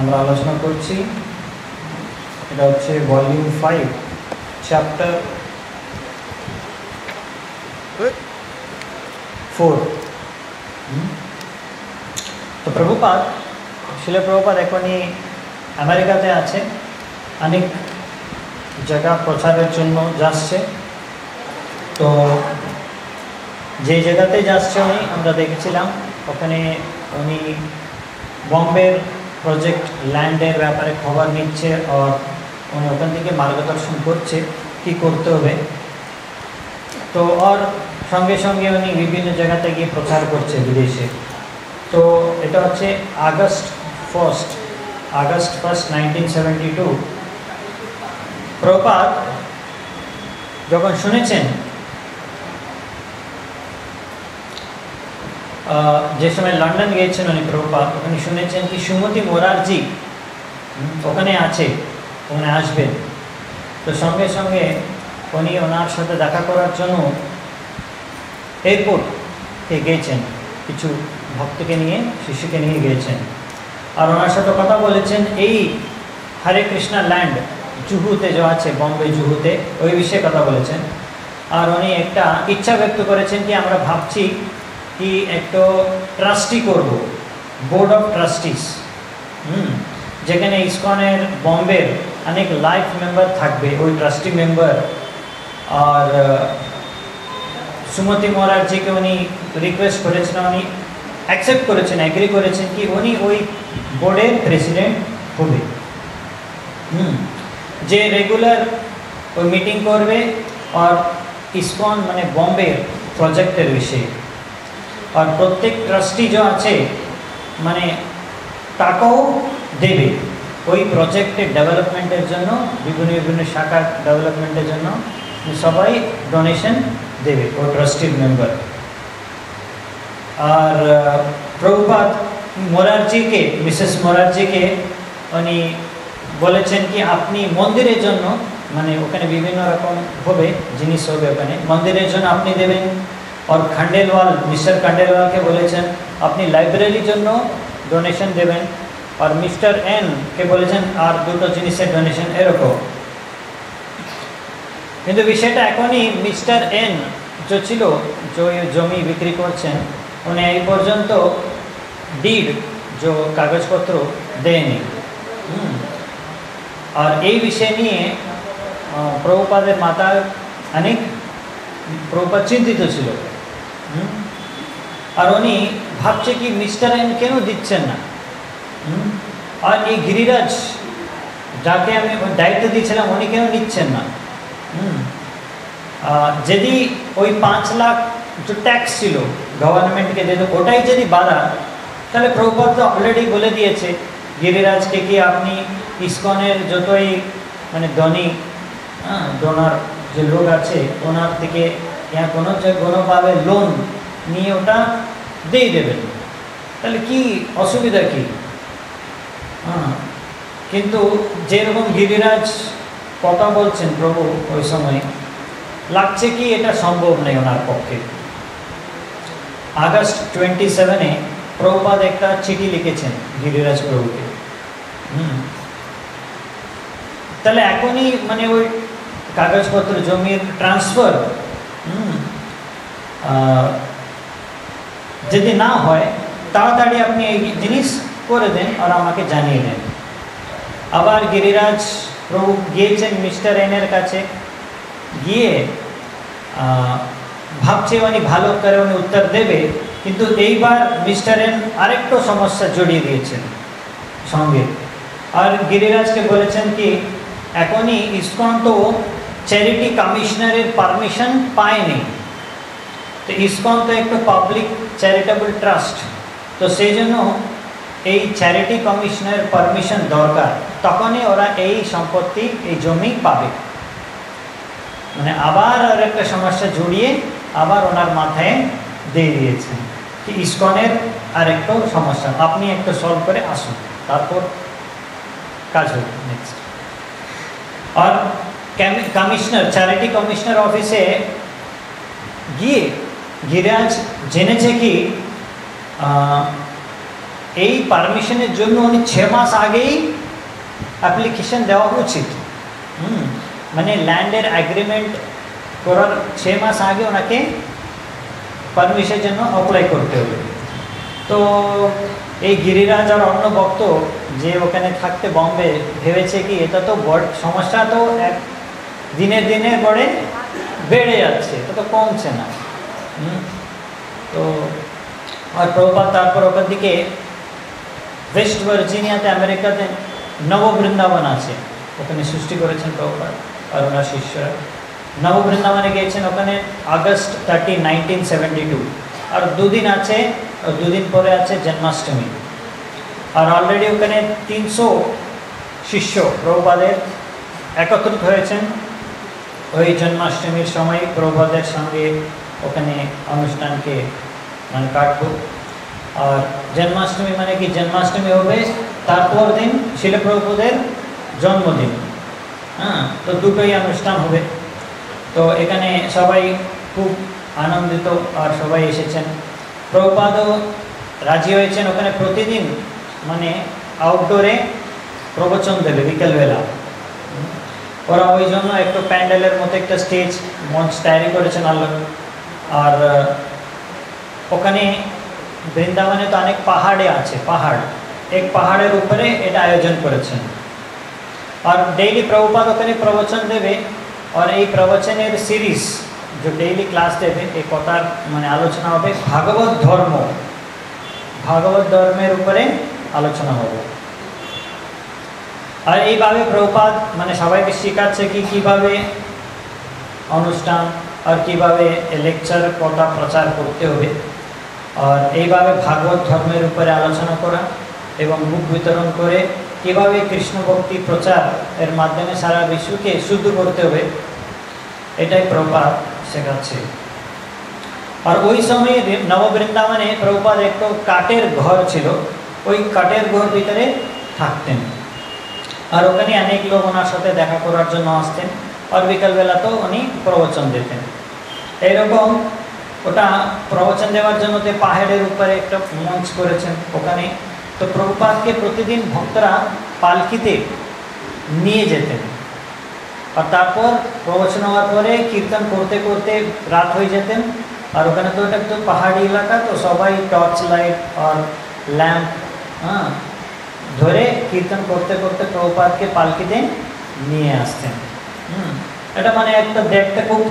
আমরা আলোচনা করছি, এটা হচ্ছে ভলিউম 5 চ্যাপ্টার 4। তো প্রভুপাদ, শিলা প্রভুপাদ এখনই আমেরিকাতে আছে, অনেক জায়গা প্রচারের জন্য যাচ্ছে। তো যে জায়গাতে যাচ্ছে উনি, আমরা দেখেছিলাম ওখানে উনি বম্বের প্রজেক্ট ল্যান্ডের ব্যাপারে খবর নিচ্ছে, আর উনি ওখান থেকে মার্গদর্শন করছে কি করতে হবে। তো আর সঙ্গে সঙ্গে উনি বিভিন্ন জায়গাতে গিয়ে প্রচার করছে বিদেশে। তো এটা হচ্ছে আগস্ট 1, 1972 প্রভুপাদ যখন শুনেছেন, যে সময় লন্ডন গিয়েছেন উনি প্রভুপাদ, ওখানে শুনেছেন কি সুমতি মোরারজি ওখানে আছে, ওখানে আসবেন। তো সঙ্গে সঙ্গে উনি ওনার সাথে দেখা করার জন্য এয়ারপোর্টে গিয়েছেন, কিছু ভক্তকে নিয়ে, শিশুকে নিয়ে গিয়েছেন, আর ওনার সাথে কথা বলেছেন এই হরে কৃষ্ণা ল্যান্ড জুহুতে যে আছে, বম্বে জুহুতে, ওই বিষয়ে কথা বলেছেন। আর উনি একটা ইচ্ছা ব্যক্ত করেছেন কি আমরা ভাবছি কি একটা ট্রাস্টি করব, বোর্ড অফ ট্রাস্টিস, যেখানে ইসকনের বম্বের অনেক লাইফ মেম্বার থাকবে, ওই ট্রাস্টি মেম্বার। আর সুমতি মোরারজিকে উনি রিকোয়েস্ট করেছেন, উনি অ্যাকসেপ্ট করেছেন, অ্যাগ্রি করেছেন কি উনি ওই বোর্ডের প্রেসিডেন্ট হবে, যে রেগুলার ওই মিটিং করবে আর ইসকন মানে বম্বে প্রজেক্টের বিষয়ে। আর প্রত্যেক ট্রাস্টি যে আছে মানে টাকাও দেবে ওই প্রজেক্টের ডেভেলপমেন্টের জন্য, বিভিন্ন বিভিন্ন শাখা ডেভেলপমেন্টের জন্য সবাই ডোনেশন দেবে ও ট্রাস্টির মেম্বার। আর প্রভুপাদ মোরারজিকে, মিসেস মোরারজিকে উনি বলেছেন কি আপনি মন্দিরের জন্য, মানে ওখানে বিভিন্ন রকম হবে, জিনিস হবে ওখানে, মন্দিরের জন্য আপনি দেবেন। আর খান্ডেলওয়াল, মিস্টার খান্ডেলওয়ালকে বলেছেন আপনি লাইব্রেরির জন্য ডোনেশন দেবেন। আর মিস্টার এন কে বলেছেন আর দুটো জিনিসের ডোনেশন, এরকম। কিন্তু বিষয়টা এখনই মিস্টার এন যে ছিল, যে জমি বিক্রি করছেন, উনি এই পর্যন্ত ডিড যে কাগজপত্র দেয়নি। আর এই বিষয় নিয়ে প্রভুপাদের মাতা অনেক, প্রভুপাদ চিন্তিত ছিল। আর উনি ভাবছে কি মিস্টার এন কেন দিচ্ছেন না, আর এই গিরিরাজ যাকে আমি দায়িত্ব দিয়েছিলাম উনি কেন নিচ্ছেন না। যদি ওই 5 লাখ যে ট্যাক্স ছিল গভর্নমেন্টকে দিত, ওটাই যদি বাধা, তাহলে প্রভুপাদ তো অলরেডি বলে দিয়েছে গিরিরাজকে কি আপনি ইসকনের যতই মানে ধনী ডোনার যে লোক আছে ওনার থেকে কোনোভাবে লোন নিয়ে ওটা দিয়ে দেবেন, তাহলে কি অসুবিধা কি। কিন্তু যেরকম গিরিরাজ কথা বলছেন প্রভু ওই সময়, লাগছে কি এটা সম্ভব নেই ওনার পক্ষে। আগস্ট 27 প্রভুপাদ একটা চিঠি লিখেছেন গিরিরাজ প্রভুকে। তাহলে এখনই মানে ওই কাগজপত্র জমির ট্রান্সফার যদি না হয়, তাড়াতাড়ি আপনি এই জিনিস করে দেন আর আমাকে জানিয়ে দেন। আবার গিরিরাজ প্রভু গিয়েছেন মিস্টার এনের কাছে, গিয়ে ভাবছে উনি ভালো করে উনি উত্তর দেবে, কিন্তু এইবার মিস্টার এন আরেকটা সমস্যা জড়িয়ে দিয়েছেন সঙ্গে। আর গিরিরাজকে বলেছেন কি এখনই ইসকন তো চ্যারিটি কমিশনারের পারমিশন পায়নি, তো ইসকন তো একটা পাবলিক চ্যারিটেবল ট্রাস্ট, তো সেই জন্য এই চ্যারিটি কমিশনের পারমিশন দরকার, তখনই ওরা এই সম্পত্তি, এই জমি পাবে। মানে আবার আর একটা সমস্যা জড়িয়ে আবার ওনার মাথায় দিয়ে দিয়েছেন কি ইসকনের আর একটা সমস্যা আপনি একটা সলভ করে আসুন, তারপর কাজ হবে নেক্সট। আর কমিশনার, চ্যারিটি কমিশনার অফিসে গিয়ে গিরিরাজ জেনেছে কি এই পারমিশনের জন্য উনি 6 মাস আগেই অ্যাপ্লিকেশন দেওয়া উচিত। মানে ল্যান্ডের অ্যাগ্রিমেন্ট করার 6 মাস আগে ওনাকে পারমিশনের জন্য অ্যাপ্লাই করতে হবে। তো এই গিরিরাজ আর অন্য ভক্ত যে ওখানে থাকতে বম্বে ভেবেছে কি এটা তো সমস্যা তো এক দিনে দিনে পরে বেড়ে যাচ্ছে, এটা তো কমছে না। তো আর প্রভুপাদ তারপর ওখান থেকে ওয়েস্ট ভার্জিনিয়াতে আমেরিকাতে নববৃন্দাবন আছে, ওখানে সৃষ্টি করেছেন প্রভুপাদ আর ওনার শিষ্যরা। নববৃন্দাবনে গিয়েছেন ওখানে আগস্ট 30, 1972। আর দুদিন আছে, দুদিন পরে আছে জন্মাষ্টমী। আর অলরেডি ওখানে 300 শিষ্য প্রভুপাদের একত্রিত হয়েছেন ওই জন্মাষ্টমীর সময় প্রভুপাদের সঙ্গে ওখানে অনুষ্ঠানকে মানে কাটব। আর জন্মাষ্টমী মানে কি, জন্মাষ্টমী হবে তারপর দিন শিল প্রভুপাদের জন্মদিন। তো দুটোই অনুষ্ঠান হবে। তো এখানে সবাই খুব আনন্দিত আর সবাই এসেছেন। প্রভুপাদও রাজি হয়েছেন ওখানে প্রতিদিন মানে আউটডোরে প্রবচন দেবে বিকেলবেলা। ওরা ওই জন্য একটু প্যান্ডেলের মতো একটা স্টেজ মঞ্চ তৈরি করেছেন আল্লাহ। আর ওখানে বৃন্দাবনে তো অনেক পাহাড়ে আছে, পাহাড়, এক পাহাড়ের উপরে এটা আয়োজন করেছেন। আর ডেইলি প্রভুপাদ ওখানে প্রবচন দেবে। আর এই প্রবচনের সিরিজ যে ডেইলি ক্লাস দেবে, এই কথার মানে আলোচনা হবে ভাগবত ধর্ম, ভাগবত ধর্মের উপরে আলোচনা হবে। আর এইভাবে প্রভুপাদ মানে সবাইকে শেখাচ্ছে কি কীভাবে অনুষ্ঠান আর কীভাবে লেকচার কথা প্রচার করতে হবে। আর এইভাবে ভাগবত ধর্মের উপরে আলোচনা করা এবং বুক বিতরণ করে কীভাবে কৃষ্ণ ভক্তি প্রচার এর মাধ্যমে সারা বিশ্বকে শুদ্ধ করতে হবে, এটাই প্রভুপাদ শেখাচ্ছে। আর ওই সময় নববৃন্দাবনে প্রভুপাদ একটু কাঠের ঘর ছিল, ওই কাঠের ঘর ভিতরে থাকতেন। আর ওখানে অনেক লোক ওনার সাথে দেখা করার জন্য আসতেন। আর বিকালবেলা তো উনি প্রবচন দিতেন। এইরকম ওটা প্রবচন দেওয়ার জন্য তো পাহাড়ের উপরে একটা মঞ্চ করেছেন ওখানে। তো প্রভুপাদকে প্রতিদিন ভক্তরা পালকিতে নিয়ে যেতেন। আর তারপর প্রবচন হওয়ার পরে কীর্তন করতে করতে রাত হয়ে যেতেন। আর ওখানে তো এটা তো পাহাড়ি এলাকা, তো সবাই টর্চ লাইট আর ল্যাম্প ধরে কীর্তন করতে করতে প্রভুপাদকে পালকিতে নিয়ে আসতেন। এটা মানে একটা দেখতে খুব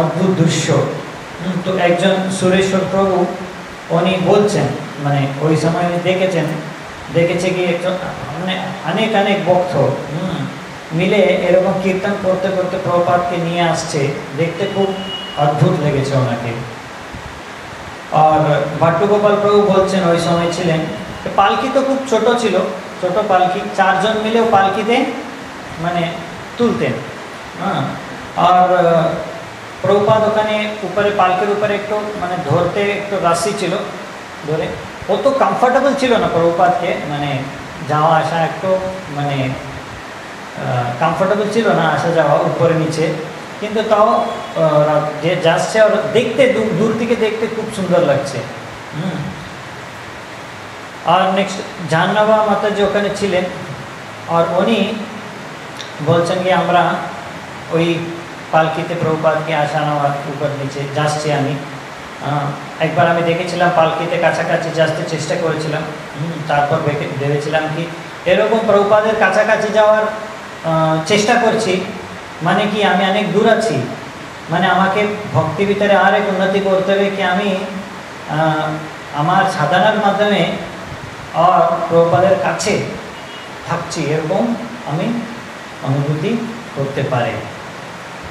অদ্ভুত দৃশ্য। তো একজন সুরেশ্বর প্রভু উনি বলছেন মানে ওই সময় উনি দেখেছে কি একজন মানে অনেক অনেক ভক্ত মিলে এরকম কীর্তন করতে করতে প্রভুপাদকে নিয়ে আসছে, দেখতে খুব অদ্ভুত লেগেছে ওনাকে। আর ভাট্টগোপাল প্রভু বলছেন ওই সময় ছিলেন, পালকি তো খুব ছোট ছিল, ছোট পালকি, 4 জন মিলেও পালকিতে মানে তুলতেন। আর প্রভুপাদ ওখানে উপরে পালকির উপরে একটু মানে ধরতে একটু রাশি ছিল, ধরে অত কমফর্টেবল ছিল না প্রভুপাদকে, মানে যাওয়া আসা একটু মানে কমফর্টেবল ছিল না, আসা যাওয়া উপরে নিচে। কিন্তু তাও যে যাচ্ছে আর দেখতে দূর থেকে দেখতে খুব সুন্দর লাগছে। আর নেক্সট জাহ্নবা মাতাজি ওখানে ছিলেন। আর উনি বলছেন কি আমরা ওই পালকিতে প্রভুপাদকে আসা নেওয়ার উপর নিচে যাচ্ছি। আমি একবার আমি দেখেছিলাম পালকিতে কাছাকাছি আসতে চেষ্টা করেছিলাম। তারপর ভেবেছিলাম কি এরকম প্রভুপাদের কাছাকাছি যাওয়ার চেষ্টা করছি মানে কি আমি অনেক দূর আছি, মানে আমাকে ভক্তি ভিতরে আর এক উন্নতি করতে হবে কি আমি আমার সাধনার মাধ্যমে আর প্রভুপাদের কাছে থাকছি এরকম আমি অনুভূতি করতে পারি।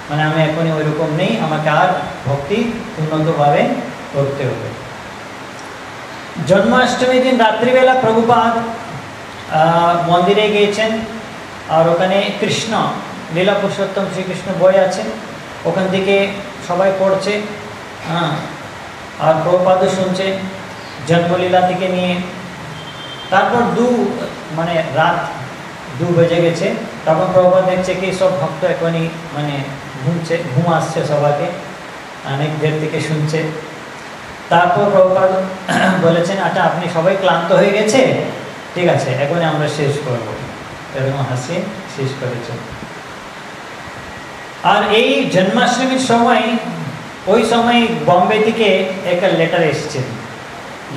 মানে আমি এখনই ওইরকম নেই, আমাকে আর ভক্তি উন্নতভাবে করতে হবে। জন্মাষ্টমীর দিন রাত্রিবেলা প্রভুপাদ মন্দিরে গিয়েছেন। আর ওখানে কৃষ্ণ লীলা পুরুষোত্তম শ্রীকৃষ্ণ বই আছে, ওখান থেকে সবাই পড়ছে। আর প্রভুপাদও শুনছে জন্মলীলা থেকে নিয়ে। তারপর মানে রাত 2 বেজে গেছে। তখন প্রভুপাদ দেখছে কি সব ভক্ত এখনই মানে ঘুম আসছে, সবাইকে অনেক দের থেকে শুনছে। তারপর প্রভুপাদ বলেছেন, আচ্ছা আপনি সবাই ক্লান্ত হয়ে গেছে, ঠিক আছে এখন আমরা শেষ করব, এরকম হাসি শেষ করেছে। আর এই জন্মাষ্টমীর সময়, ওই সময় বম্বে থেকে একটা লেটার এসেছে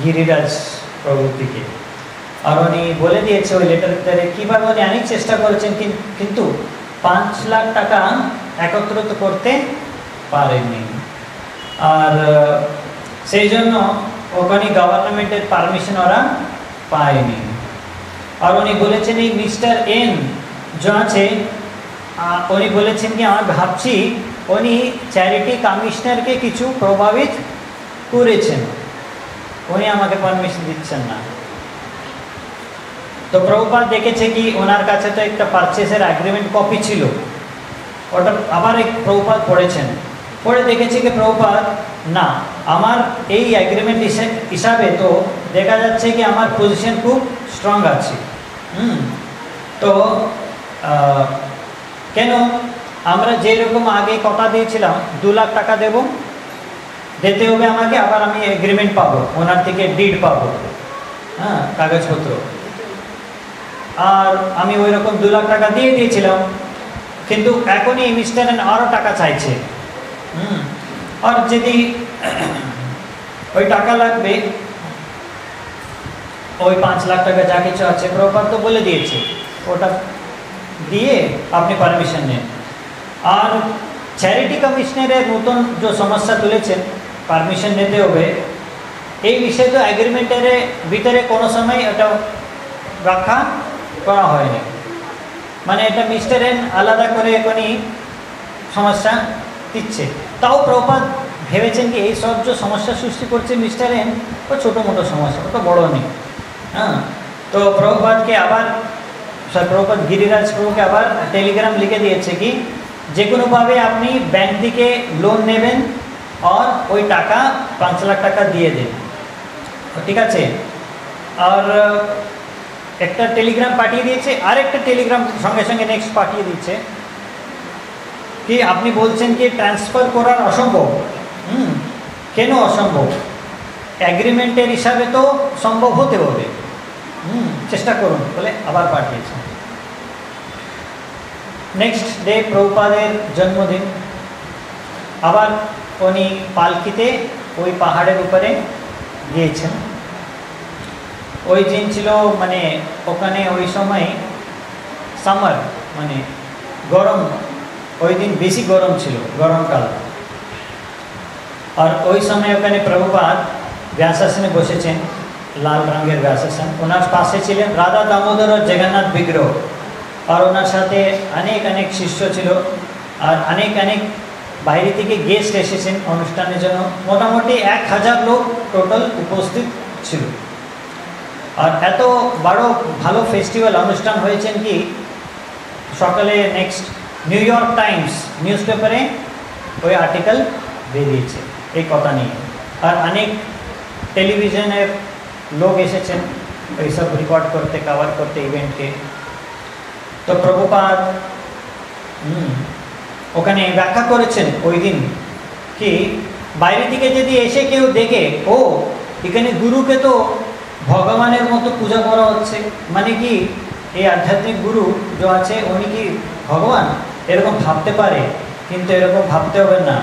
গিরিরাজ প্রভু থেকে, আর উনি বলে দিয়েছে ওই লেটারে কীভাবে উনি অনেক চেষ্টা করেছেন কিন্তু 5 লাখ টাকা একত্রিত করতে পারেননি। আর সেই জন্য ওখানে গভর্নমেন্টের পারমিশন ওরা পায়নি। আর উনি বলেছেন এই মিস্টার এন যে আছে, উনি বলেছেন কি আমি ভাবছি উনি চ্যারিটি কমিশনারকে কিছু প্রভাবিত করেছেন, উনি আমাকে পারমিশন দিচ্ছেন না। তো প্রভুপাদ দেখেছে কি ওনার কাছে তো একটা পারচেসের এগ্রিমেন্ট কপি ছিল, ওটা আবার এক প্রভুপাদ পড়েছেন, পড়ে দেখেছে কি প্রভুপাদ না, আমার এই এগ্রিমেন্ট হিসাবে তো দেখা যাচ্ছে কি আমার পজিশন খুব স্ট্রং আছে। তো কেন আমরা যেরকম আগে কথা দিয়েছিলাম 2 লাখ টাকা দিতে হবে আমাকে, আবার আমি এগ্রিমেন্ট পাবো, ওনার থেকে ডিড পাবো, হ্যাঁ কাগজপত্র, আর আমি ওই রকম 2 লাখ টাকা দিয়ে দিয়েছিলাম, কিন্তু এখনই মিস্টার এন আরও টাকা চাইছে। আর যদি ওই টাকা লাগবে, ওই 5 লাখ টাকা যা কিছু আছে প্রভুপাদ তো বলে দিয়েছে, ওটা দিয়ে আপনি পারমিশন নেন। আর চ্যারিটি কমিশনারের নতুন যে সমস্যা তুলেছেন পারমিশন নিতে হবে, এই বিষয়ে তো এগ্রিমেন্টের ভিতরে কোনো সময় এটা রাখা করা হয়নি, মানে এটা মিস্টার এন আলাদা করে এখনই সমস্যা দিচ্ছে। তাও প্রভুপাদ ভেবেছেন কি এই সব যে সমস্যা সৃষ্টি করছে মিস্টার এন, ও ছোটো মোটো সমস্যা, ওটা বড় নেই। হ্যাঁ, তো প্রভুপাদকে আবার প্রভুপাদ গিরিরাজ প্রভুকে আবার টেলিগ্রাম লিখে দিয়েছে কি যে কোনোভাবে আপনি ব্যাংক থেকে লোন নেবেন আর ওই টাকা 5 লাখ টাকা দিয়ে দেন, ঠিক আছে। আর একটা টেলিগ্রাম পাঠিয়ে দিয়েছে, আর একটা টেলিগ্রাম সঙ্গে সঙ্গে নেক্সট পাঠিয়ে দিচ্ছে কি আপনি বলছেন কি ট্রান্সফার করার অসম্ভব। কেন অসম্ভব? এগ্রিমেন্টের হিসাবে তো সম্ভব হতে হবে, চেষ্টা করুন বলে আবার পাঠিয়েছে। নেক্সট ডে প্রভুপাদের জন্মদিন, আবার উনি পালকিতে ওই পাহাড়ের উপরে গিয়েছেন। ওই দিন ছিল মানে ওখানে ওই সময় সামার, মানে গরম, ওই দিন বেশি গরম ছিল, গরমকাল। আর ওই সময় ওখানে প্রভুপাদ ব্যাসাসনে বসেছেন, লাল রঙের ব্যাসাসন, ওনার পাশে ছিলেন রাধা দামোদর ও জগন্নাথ বিগ্রহ, আর ওনার সাথে অনেক শিষ্য ছিল, আর অনেক বাইরে থেকে গেস্ট এসেছেন অনুষ্ঠানের জন্য, মোটামুটি 1000 লোক টোটাল উপস্থিত ছিল। আর এত বড় ভালো ফেস্টিভ্যাল অনুষ্ঠান হয়েছেন কি সকালে next new York Times news পেপারে ওই আর্টিকেল বেরিয়েছে এই কথা নিয়ে, আর অনেক টেলিভিশনের লোক এসেছেন এইসব রেকর্ড করতে, কভার করতে ইভেন্টকে। তো প্রভুপাদ ওখানে ব্যাখ্যা করেছেন ওই দিন কি বাইরে থেকে যদি এসে কেউ দেখে ও এখানে গুরুকে তো ভগবানের মতো পূজা করা হচ্ছে, মানে কি এই আধ্যাত্মিক গুরু যে আছে উনি কি ভগবান, এরকম ভাবতে পারে, কিন্তু এরকম ভাবতে হবে না।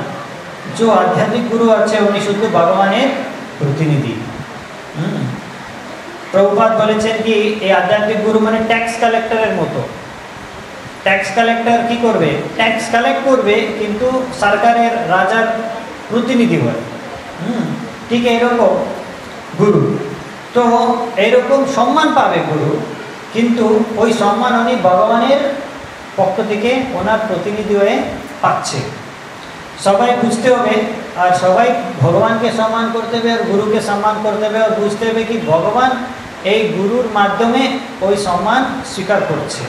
যে আধ্যাত্মিক গুরু আছে উনি শুধু ভগবানের প্রতিনিধি। প্রভুপাদ বলেছেন কি এই আধ্যাত্মিক গুরু মানে ট্যাক্স কালেক্টরের মতো। ট্যাক্স কালেক্টর কি করবে? ট্যাক্স কালেক্ট করবে, কিন্তু সরকারের রাজার প্রতিনিধি হয়। ঠিক এরকম গুরু, তো এরকম সম্মান পাবে গুরু, কিন্তু ওই সম্মান উনি ভগবানের পক্ষ থেকে ওনার প্রতিনিধি হয়ে পাচ্ছে। সবাই বুঝতে হবে, আর সবাই ভগবানকে সম্মান করতে হবে, আর গুরুকে সম্মান করতে হবে, আর বুঝতে হবে কি ভগবান এই গুরুর মাধ্যমে ওই সম্মান স্বীকার করছে।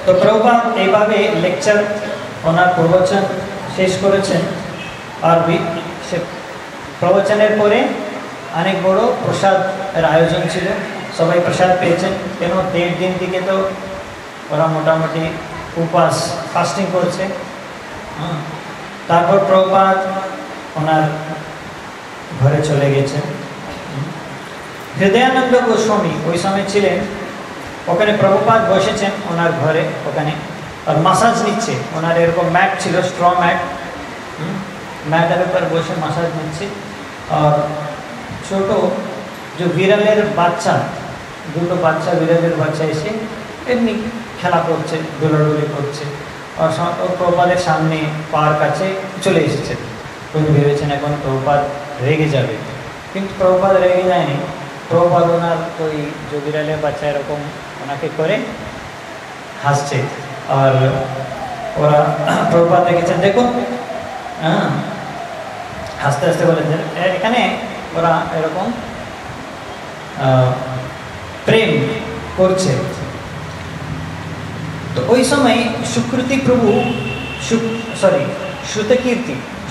তো প্রভুপাদ এইভাবে লেকচার ওনার প্রবচন শেষ করেছেন। আর সে প্রবচনের পরে অনেক বড় প্রসাদের আয়োজন ছিল, সবাই প্রসাদ পেয়েছেন, কেন 1.5 দিন থেকে তো ওরা মোটামুটি উপবাস ফাস্টিং করছে। তারপর প্রভুপাদ ওনার ঘরে চলে গেছেন। হৃদয়ানন্দ গোস্বামী ওই সময় ছিলেন, ওখানে প্রভুপাদ বসেছেন ওনার ঘরে, ওখানে আর মাসাজ নিচ্ছে। ওনার এরকম ম্যাট ছিল, স্ট্র ম্যাট, ম্যাটের উপর বসে মাসাজ নিচ্ছে। আর ছোট যে বিড়ালের বাচ্চা, দুটো বাচ্চা, বিড়ালের বাচ্চা এসে এমনি খেলা করছে, দোলাদুলি করছে। আর প্রভুপাদের সামনে পার কাছে চলে এসেছে। উনি ভেবেছেন এখন প্রভুপাদ রেগে যাবে, কিন্তু প্রভুপাদ রেগে যায়নি। প্রভুপাদ ওনার ওই যে বিড়ালের বাচ্চা এরকম ওনাকে করে হাসছে। আর ওরা প্রভুপাদ দেখেছেন, দেখুন, হ্যাঁ, হাসতে হাসতে বলেছেন। এখানে ওরা এরকম প্রেম করছে। তো ওই সময় সুকৃতি প্রভু,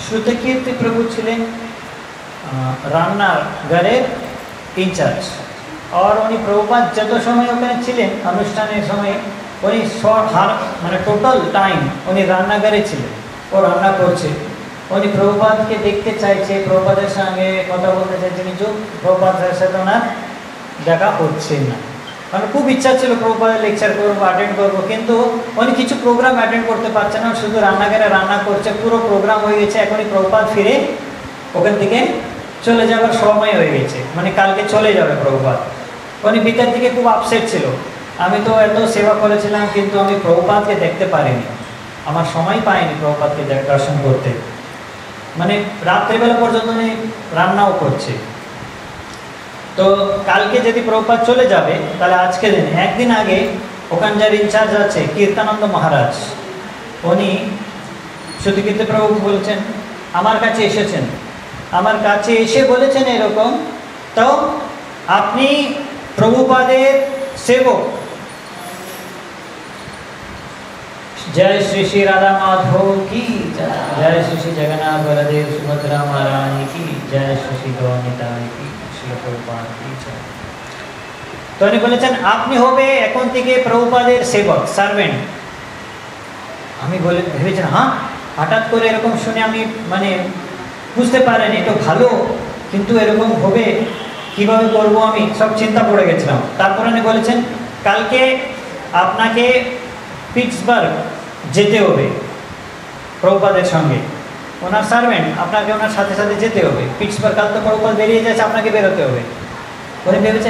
শ্রুতকীর্তি প্রভু ছিলেন রান্নার ঘরের ইনচার্জ। আর উনি প্রভুপাদ যত সময় ওখানে ছিলেন অনুষ্ঠানের সময়, উনি মানে টোটাল টাইম উনি রান্নাঘরে ছিলেন, ও রান্না করছে। উনি প্রভুপাদকে দেখতে চাইছে, প্রভুপাদের সঙ্গে কথা বলতে চাইছে, কিন্তু প্রভুপাদের সাথে ওনার দেখা হচ্ছে না। মানে খুব ইচ্ছা ছিল প্রভুপাদের লেকচার করবো, অ্যাটেন্ড করবো, কিন্তু উনি কিছু প্রোগ্রাম অ্যাটেন্ড করতে পারছে না, শুধু রান্নাঘরে রান্না করছে। পুরো প্রোগ্রাম হয়ে গেছে, এখনই প্রভুপাদ ফিরে ওখান থেকে চলে যাওয়ার সময় হয়ে গেছে, মানে কালকে চলে যাবে প্রভুপাদ। উনি ভিতর থেকে খুব আপসেট ছিল, আমি তো এত সেবা করেছিলাম, কিন্তু আমি প্রভুপাদকে দেখতে পারিনি, আমার সময় পাইনি প্রভুপাদকে দর্শন করতে। মানে রাত্রিবেলা পর্যন্ত উনি রান্নাও করছে। তো কালকে যদি প্রভুপাদ চলে যাবে, তাহলে আজকে দিন, একদিন আগে ওখান যার ইনচার্জ আছে কীর্তানন্দ মহারাজ, উনি শ্রুতকীর্তি প্রভু বলছেন, আমার কাছে এসেছেন, আমার কাছে এসে বলেছেন এরকম, তো আপনি প্রভুপাদের সেবক। জয় শ্রী শ্রী রাধা মাধব কি, জয় শ্রী শ্রী জগন্নাথ বলদেব সুভদ্রা মহারানী কি, জয় শ্রী শ্রী গৌরনিতাই কি, শ্রী প্রভুপাদ কি। তো উনি বলেছেন আপনি হবে এখন থেকে প্রভুপাদের সেবক, সার্ভেন্ট। আমি ভেবেছিলাম, হ্যাঁ, হঠাৎ করে এরকম শুনে আমি মানে বুঝতে পারিনি, এটা ভালো, কিন্তু এরকম হবে কিভাবে করব, আমি সব চিন্তা পড়ে গেছিলাম। তারপর উনি বলেছেন কালকে আপনাকে পিটসবার্গ যেতে হবে প্রভুপাদের সঙ্গে, ওনার সার্ভেন্ট, আপনাকে ওনার সাথে সাথে যেতে হবে পিটসবার্গ। কাল তো প্রভুপাদ বেরিয়ে যাচ্ছে, আপনাকে বেরোতে হবে। উনি ভেবেছে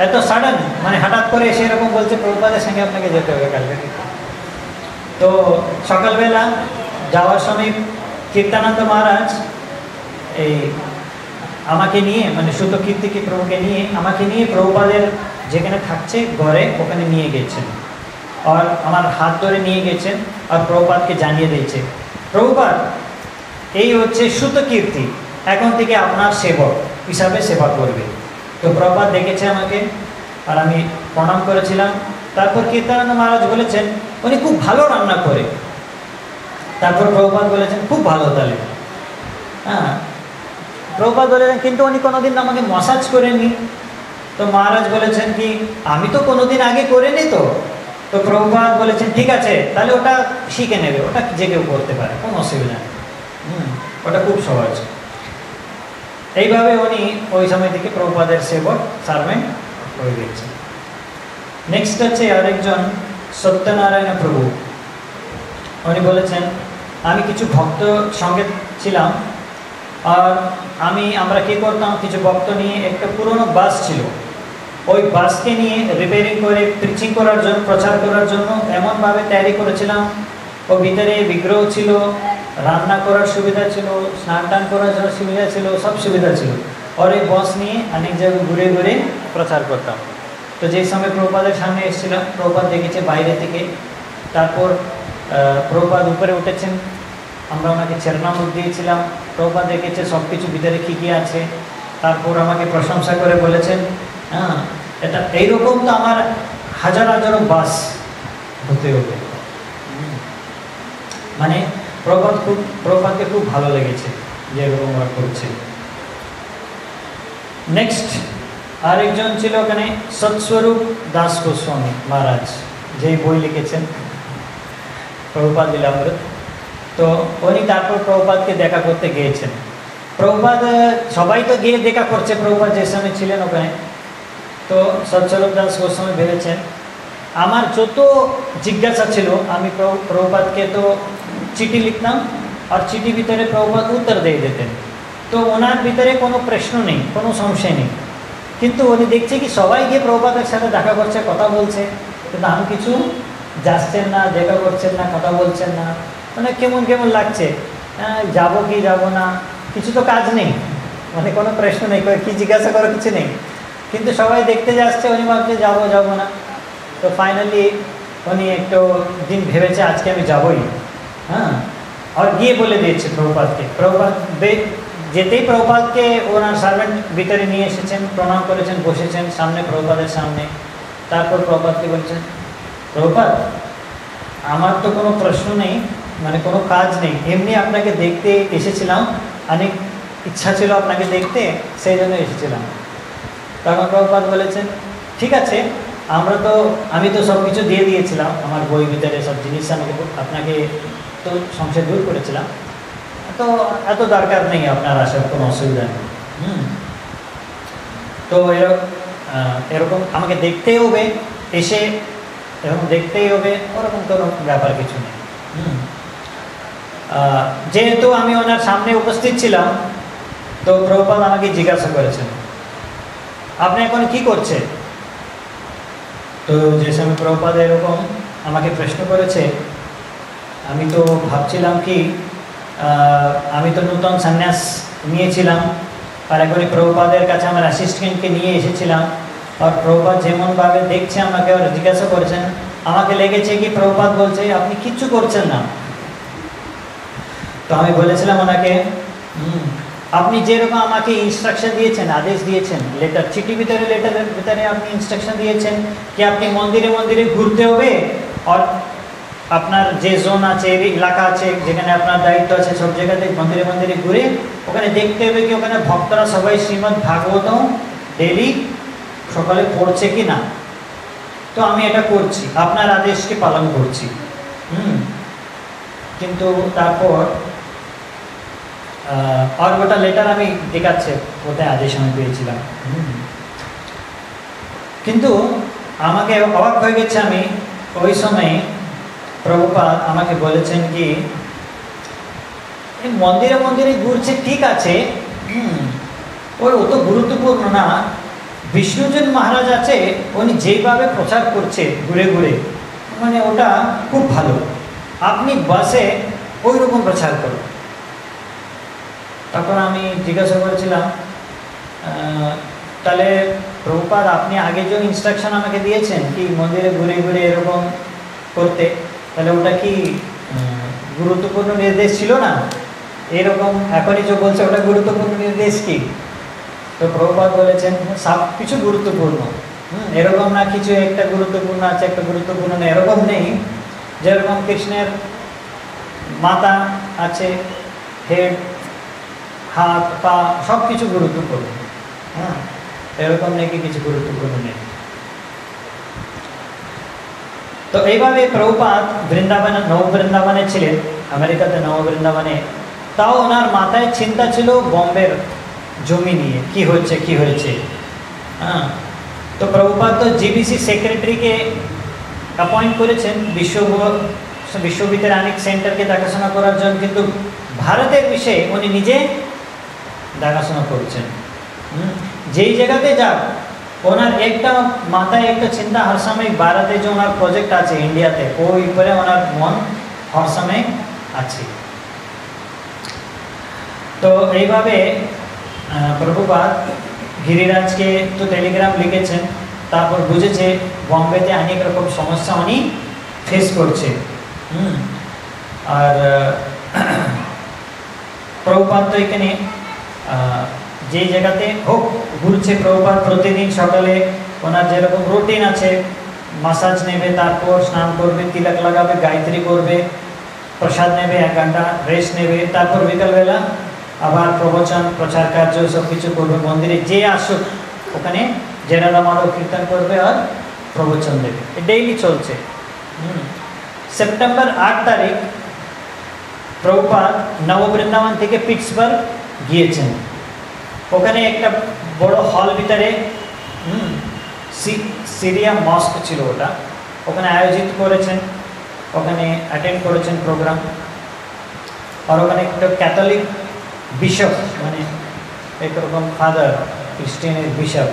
এত সাডেন, মানে হঠাৎ করে এসে এরকম বলছে প্রভুপাদের সঙ্গে আপনাকে যেতে হবে কালকে। তো সকালবেলা যাওয়ার সময় কীর্তানন্দ মহারাজ এই আমাকে নিয়ে, মানে শ্রুতকীর্তি প্রভুকে নিয়ে, আমাকে নিয়ে প্রভুপাদের যেখানে থাকছে ঘরে, ওখানে নিয়ে গেছেন। আর আমার হাত ধরে নিয়ে গেছেন, আর প্রভুপাদকে জানিয়ে দিয়েছে, প্রভুপাদ এই হচ্ছে শ্রুতকীর্তি, এখন থেকে আপনার সেবক হিসাবে সেবা করবে। তো প্রভুপাদ দেখেছে আমাকে, আর আমি প্রণাম করেছিলাম। তারপর কীর্তানন্দ মহারাজ বলেছেন উনি খুব ভালো রান্না করে। তারপর প্রভুপাদ বলেছেন খুব ভালো, তাহলে হ্যাঁ। প্রভুপাদ বলেছেন কিন্তু উনি কোনোদিন আমাকে মাসাজ করেননি। তো মহারাজ বলেছেন কি আমি তো কোনোদিন আগে করিনি। তো প্রভুপাদ বলেছেন ঠিক আছে, তাহলে ওটা শিখে নেবে, ওটা যে কেউ করতে পারে, কোনো অসুবিধা নেই, ওটা খুব সহজ। এইভাবে উনি ওই সময় থেকে প্রভুপাদের সেবক, সার্ভেন্ট হয়ে গেছেন। নেক্সট আছে আরেকজন সত্যনারায়ণ প্রভু। উনি বলেছেন আমি কিছু ভক্ত সঙ্গে ছিলাম, আর আমরা কী করতাম, কিছু ভক্ত নিয়ে একটা পুরনো বাস ছিল, ওই বাসকে নিয়ে রিপেয়ারিং করে প্রিচিং করার জন্য, প্রচার করার জন্য এমনভাবে তৈরি করেছিলাম। ও ভিতরে বিগ্রহ ছিল, রান্না করার সুবিধা ছিল, স্নান টান করার জন্য সুবিধা ছিল, সব সুবিধা ছিল। আর এই বাস নিয়ে অনেক জায়গায় ঘুরে ঘুরে প্রচার করতাম। তো যে সময় প্রভুপাদের সামনে এসেছিলাম, প্রভুপাদ দেখেছে বাইরে থেকে। তারপর প্রভুপাদ উপরে উঠেছেন, আমরা ওনাকে চেরনামুখ দিয়েছিলাম। প্রভুপাদ দেখেছে সব কিছু ভিতরে কী কী আছে। তারপর আমাকে প্রশংসা করে বলেছেন হ্যাঁ এটা এইরকম তো আমার হাজার হাজারো বাস হতে হবে। মানে প্রভুপাদকে খুব ভালো লেগেছে যে এরকম ওরা করছে। নেক্সট আরেকজন ছিল ওখানে সৎস্বরূপ দাস গোস্বামী মহারাজ, যেই বই লিখেছেন প্রভুপাদ লীলামৃত। তো উনি তারপর প্রভুপাদকে দেখা করতে গিয়েছেন। প্রভুপাদ সবাই তো গিয়ে দেখা করছে, প্রভুপাদ যে সময় ছিলেন ওখানে। তো সৎস্বরূপ দাস গোস্বামী ভেবেছেন আমার যত জিজ্ঞাসা ছিল আমি প্রভুপাদকে তো চিঠি লিখতাম, আর চিঠি ভিতরে প্রভুপাদ উত্তর দিয়ে দিতেন। তো ওনার ভিতরে কোনো প্রশ্ন নেই, কোনো সংশয় নেই। কিন্তু উনি দেখছে কি সবাই গিয়ে প্রভুপাদের সাথে দেখা করছে, কথা বলছে, কিন্তু আমি কিছু যাচ্ছেন না, দেখা করছেন না, কথা বলছেন না, মানে কেমন কেমন লাগছে। যাব কি যাব না, কিছু তো কাজ নেই, মানে কোনো প্রশ্ন নেই, কি জিজ্ঞাসা করার কিছু নেই। কিন্তু সবাই দেখতে যাচ্ছে, উনি ভাবছে যাবো যাবো না। তো ফাইনালি উনি একটু দিন ভেবেছে আজকে আমি যাবই। হ্যাঁ, আর গিয়ে বলে দিয়েছে প্রভুপাদকে। প্রভুপাদ যেতেই প্রভুপাদকে ওনার সার্ভেন্ট ভিতরে নিয়ে এসেছেন, প্রণাম করেছেন, বসেছেন সামনে প্রভুপাদের সামনে। তারপর প্রভুপাদকে বলছেন প্রভুপাদ আমার তো কোনো প্রশ্ন নেই, মানে কোনো কাজ নেই, এমনি আপনাকে দেখতে এসেছিলাম, অনেক ইচ্ছা ছিল আপনাকে দেখতে, সেই জন্য এসেছিলাম। তখন প্রভুপাদ বলেছেন ঠিক আছে, আমি তো সব কিছু দিয়ে দিয়েছিলাম, আমার বই ভিতরে সব জিনিস আমাকে আপনাকে তো সংশয় দূর করেছিলাম, তো এত দরকার নেই আপনার আসার, কোনো অসুবিধা নেই। তো এরকম আমাকে দেখতেই হবে, এসে এরকম দেখতেই হবে, ওরকম কোনো ব্যাপার কিছু নেই। যেহেতু আমি ওনার সামনে উপস্থিত ছিলাম, তো প্রভুপাদ আমাকে জিজ্ঞাসা করেছেন আপনি এখন কি করছেন। তো যে সময় প্রভুপাদ এরকম আমাকে প্রশ্ন করেছে, আমি তো ভাবছিলাম কি আমি তো নূতন সন্ন্যাস নিয়েছিলাম, আর এখনই প্রভুপাদের কাছে আমার অ্যাসিস্ট্যান্টকে নিয়ে এসেছিলাম, আর প্রভুপাদ যেমনভাবে দেখছে আমাকে আর জিজ্ঞাসা করেছেন, আমাকে লেগেছে কি প্রভুপাদ বলছে আপনি কিচ্ছু করছেন না। তো আমি বলেছিলাম ওনাকে আপনি যেরকম আমাকে ইনস্ট্রাকশন দিয়েছেন, আদেশ দিয়েছেন, লেটার চিঠি ভিতরে, লেটারের ভিতরে আপনি ইনস্ট্রাকশন দিয়েছেন কি আপনি মন্দিরে মন্দিরে ঘুরতে হবে, আর আপনার যে জোন আছে, এলাকা আছে, যেখানে আপনার দায়িত্ব আছে, সব জায়গাতে মন্দিরে মন্দিরে ঘুরে ওখানে দেখতে হবে কি ওখানে ভক্তরা সবাই শ্রীমদ্ ভাগবতম ডেলি সকালে পড়ছে কি না। তো আমি এটা করছি, আপনার আদেশকে পালন করছি। কিন্তু তারপর আর ওটা লেটার আমি দেখাচ্ছে কোথায় আদেশ আমি পেয়েছিলাম। কিন্তু আমাকে অবাক হয়ে গেছে, আমি ওই সময় প্রভুপাদ আমাকে বলেছেন কি মন্দিরে মন্দিরে ঘুরছে ঠিক আছে, ওর অত গুরুত্বপূর্ণ না। বিষ্ণুজন মহারাজ আছে, উনি যেভাবে প্রচার করছে ঘুরে ঘুরে, মানে ওটা খুব ভালো, আপনি বাসে ওই রকম প্রচার করুন। তখন আমি জিজ্ঞাসা করেছিলাম তাহলে প্রভুপাদ আপনি আগে যে ইনস্ট্রাকশন আমাকে দিয়েছেন কি মন্দিরে ঘুরে ঘুরে এরকম করতে, তাহলে ওটা কি গুরুত্বপূর্ণ নির্দেশ ছিল না? এরকম এখনই যে বলছে ওটা গুরুত্বপূর্ণ নির্দেশ কি? তো প্রভুপাদ বলেছেন সব কিছু গুরুত্বপূর্ণ, এরকম না কিছু একটা গুরুত্বপূর্ণ আছে একটা গুরুত্বপূর্ণ নেই, এরকম নেই। যেরকম কৃষ্ণের মাথা আছে, হেড, হাত, পা, সব কিছু গুরুত্বপূর্ণ, এরকম নাকি কিছু গুরুত্বপূর্ণ নেই। তো এইভাবে প্রভুপাদ বৃন্দাবনে, নববৃন্দাবনে ছিলেন, আমেরিকাতে নববৃন্দাবনে। তাও ওনার মাথায় চিন্তা ছিল বোম্বের জমি নিয়ে কি হচ্ছে কি হয়েছে। তো প্রভুপাদ তো জিবিসি সেক্রেটারিকে অ্যাপয়েন্ট করেছেন বিশ্ববিদ্যালয় অনেক সেন্টারকে দেখাশোনা করার জন্য, কিন্তু ভারতের বিষয়ে উনি নিজে দেখাশোনা করছেন। যেই জায়গাতে যাক ওনার একটা মাথায় একটা চিন্তা হর সময় ভারতে যে ওনার প্রজেক্ট আছে ইন্ডিয়াতে, ওই উপরে ওনার মন হর সময় আছে। তো এইভাবে প্রভুপাদ গিরিরাজকে তো টেলিগ্রাম লিখেছেন, তারপর বুঝেছে বম্বেতে অনেক রকম সমস্যা উনি ফেস করছে। আর প্রভুপাদ তো এখানে যে জায়গাতে হোক ঘুরছে, প্রভুপাদ প্রতিদিন সকালে ওনার যেরকম রুটিন আছে, মাসাজ নেবে, তারপর স্নান করবে, তিলক লাগাবে, গায়ত্রী করবে, প্রসাদ নেবে, 1 ঘন্টা রেস্ট নেবে, তারপর বিকালবেলা আবার প্রবচন প্রচার কার্য সব কিছু করবে। মন্দিরে যে আসুক ওখানে জেনারা মানব কীর্তন করবে আর প্রবচন দেবে, ডেইলি চলছে। সেপ্টেম্বর 8 তারিখ প্রভুপাদ নববৃন্দাবন থেকে পিটসবার্গ গিয়েছেন। ওখানে একটা বড় হল ভিতরে সিরিয়া মস্ক ছিল ওটা, ওখানে আয়োজিত করেছেন, ওখানে অ্যাটেন্ড করেছেন প্রোগ্রাম। আর ওখানে একটা ক্যাথলিক বিশপ, মানে একরকম ফাদার, খ্রিস্টানের বিশপ,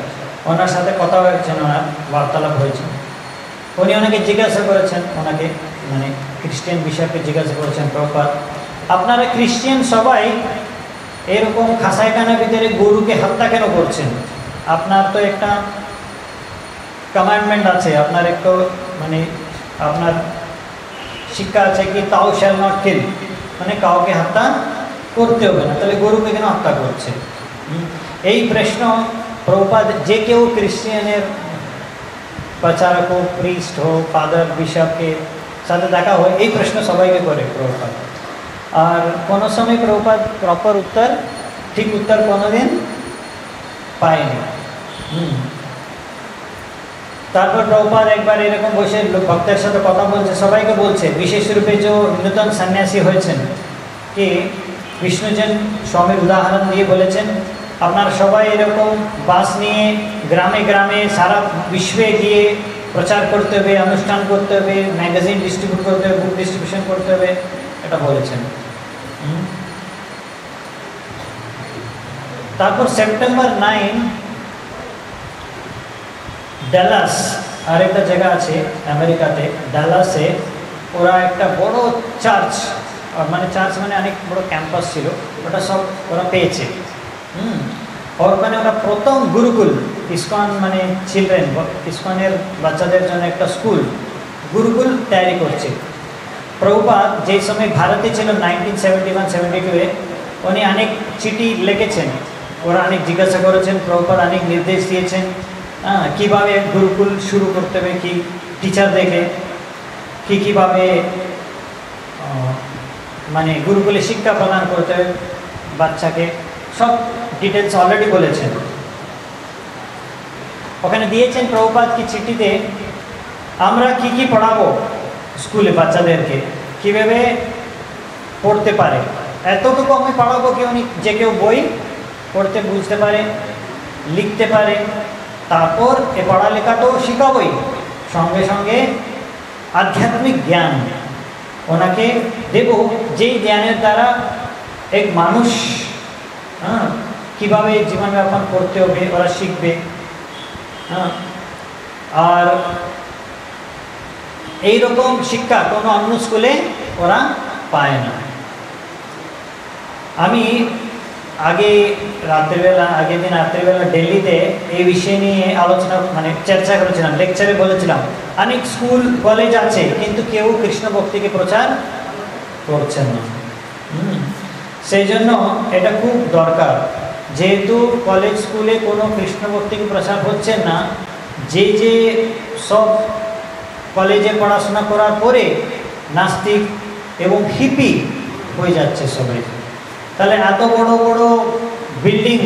ওনার সাথে কথা হয়েছেন, ওনার বার্তালাপ হয়েছে। উনি ওনাকে জিজ্ঞাসা করেছেন, ওনাকে মানে খ্রিস্টান বিশপকে জিজ্ঞাসা করেছেন, প্রভুপাদ আপনারা খ্রিস্টান সবাই এরকম খাসাইখানার ভিতরে গরুকে হত্যা কেন করছেন? আপনার তো একটা কমান্ডমেন্ট আছে, আপনার একটু মানে আপনার শিক্ষা আছে কি তাও শ্যাল নট কিল, মানে কাউকে হত্যা করতে হবে না, তাহলে গরুকে কেন হত্যা করছে? এই প্রশ্ন প্রভুপাদ যে কেউ খ্রিস্টানের প্রচারক হোক, প্রিস্ট হোক, ফাদার, বিশপকে সাথে দেখা হয়, এই প্রশ্ন সবাইকে করে প্রভুপাদ। আর কোনো সময় প্রভুপাদ প্রপার উত্তর, ঠিক উত্তর কোনোদিন পায়নি। তারপর প্রভুপাদ একবার এরকম বসে ভক্তের সাথে কথা বলছে, সবাইকে বলছে, বিশেষ রূপে যে নূতন সন্ন্যাসী হয়েছেন কি বিষ্ণুজন স্বামীর উদাহরণ দিয়ে বলেছেন, আপনারা সবাই এরকম বাস নিয়ে গ্রামে গ্রামে সারা বিশ্বে গিয়ে প্রচার করতে হবে, অনুষ্ঠান করতে হবে, ম্যাগাজিন ডিস্ট্রিবিউট করতে হবে, বুক ডিস্ট্রিবিউশন করতে হবে, এটা বলেছেন। তারপর সেপ্টেম্বর 9 ডালাস, আরেকটা জায়গা আছে আমেরিকাতে, ডালাসে ওরা একটা বড় চার্চ, মানে চার্চ মানে অনেক বড় ক্যাম্পাস ছিল, ওটা সব ওরা পেয়েছে। ওখানে ওরা প্রথম গুরুকুল, ইসকন মানে চিলড্রেন, ইসকনের বাচ্চাদের জন্য একটা স্কুল, গুরুকুল তৈরি করছে। প্রভুপাদ যেই সময় ভারতে ছিল 1971-72-এ, উনি অনেক চিঠি লিখেছেন, ওরা অনেক জিজ্ঞাসা করেছেন, প্রভুপাদ অনেক নির্দেশ দিয়েছেন কীভাবে গুরুকুল শুরু করতে হবে, কি টিচার দেখে কীভাবে মানে গুরুকুলে শিক্ষা প্রদান করতে হবে বাচ্চাকে, সব ডিটেলস অলরেডি বলেছেন। ওখানে দিয়েছেন প্রভুপাদ কি চিঠিতে, আমরা কি পড়াবো স্কুলে বাচ্চাদেরকে, কীভাবে পড়তে পারে, এতটুকু আমি পড়াবো কি উনি যে কেউ বই পড়তে বুঝতে পারে, লিখতে পারে, তারপর এ পড়ালেখাটাও শেখাবই, সঙ্গে সঙ্গে আধ্যাত্মিক জ্ঞান ওনাকে দেব, যেই জ্ঞানের দ্বারা এক মানুষ কীভাবে জীবনযাপন করতে হবে ওরা শিখবে। আর এইরকম শিক্ষা কোনো অন্য স্কুলে ওরা পায় না। আমি আগের দিন রাত্রিবেলা দিল্লিতে এই বিষয় নিয়ে আলোচনা মানে চর্চা করেছিলাম, লেকচারে বলেছিলাম অনেক স্কুল কলেজ আছে কিন্তু কেউ কৃষ্ণ ভক্তিকে প্রচার করছেন না। সেই জন্য এটা খুব দরকার, যেহেতু কলেজ স্কুলে কোনো কৃষ্ণ ভক্তিকে প্রচার হচ্ছে না, যে সব কলেজে পড়াশোনা করার পরে নাস্তিক এবং হিপি হয়ে যাচ্ছে সবাই, তাহলে এত বড় বড় বিল্ডিং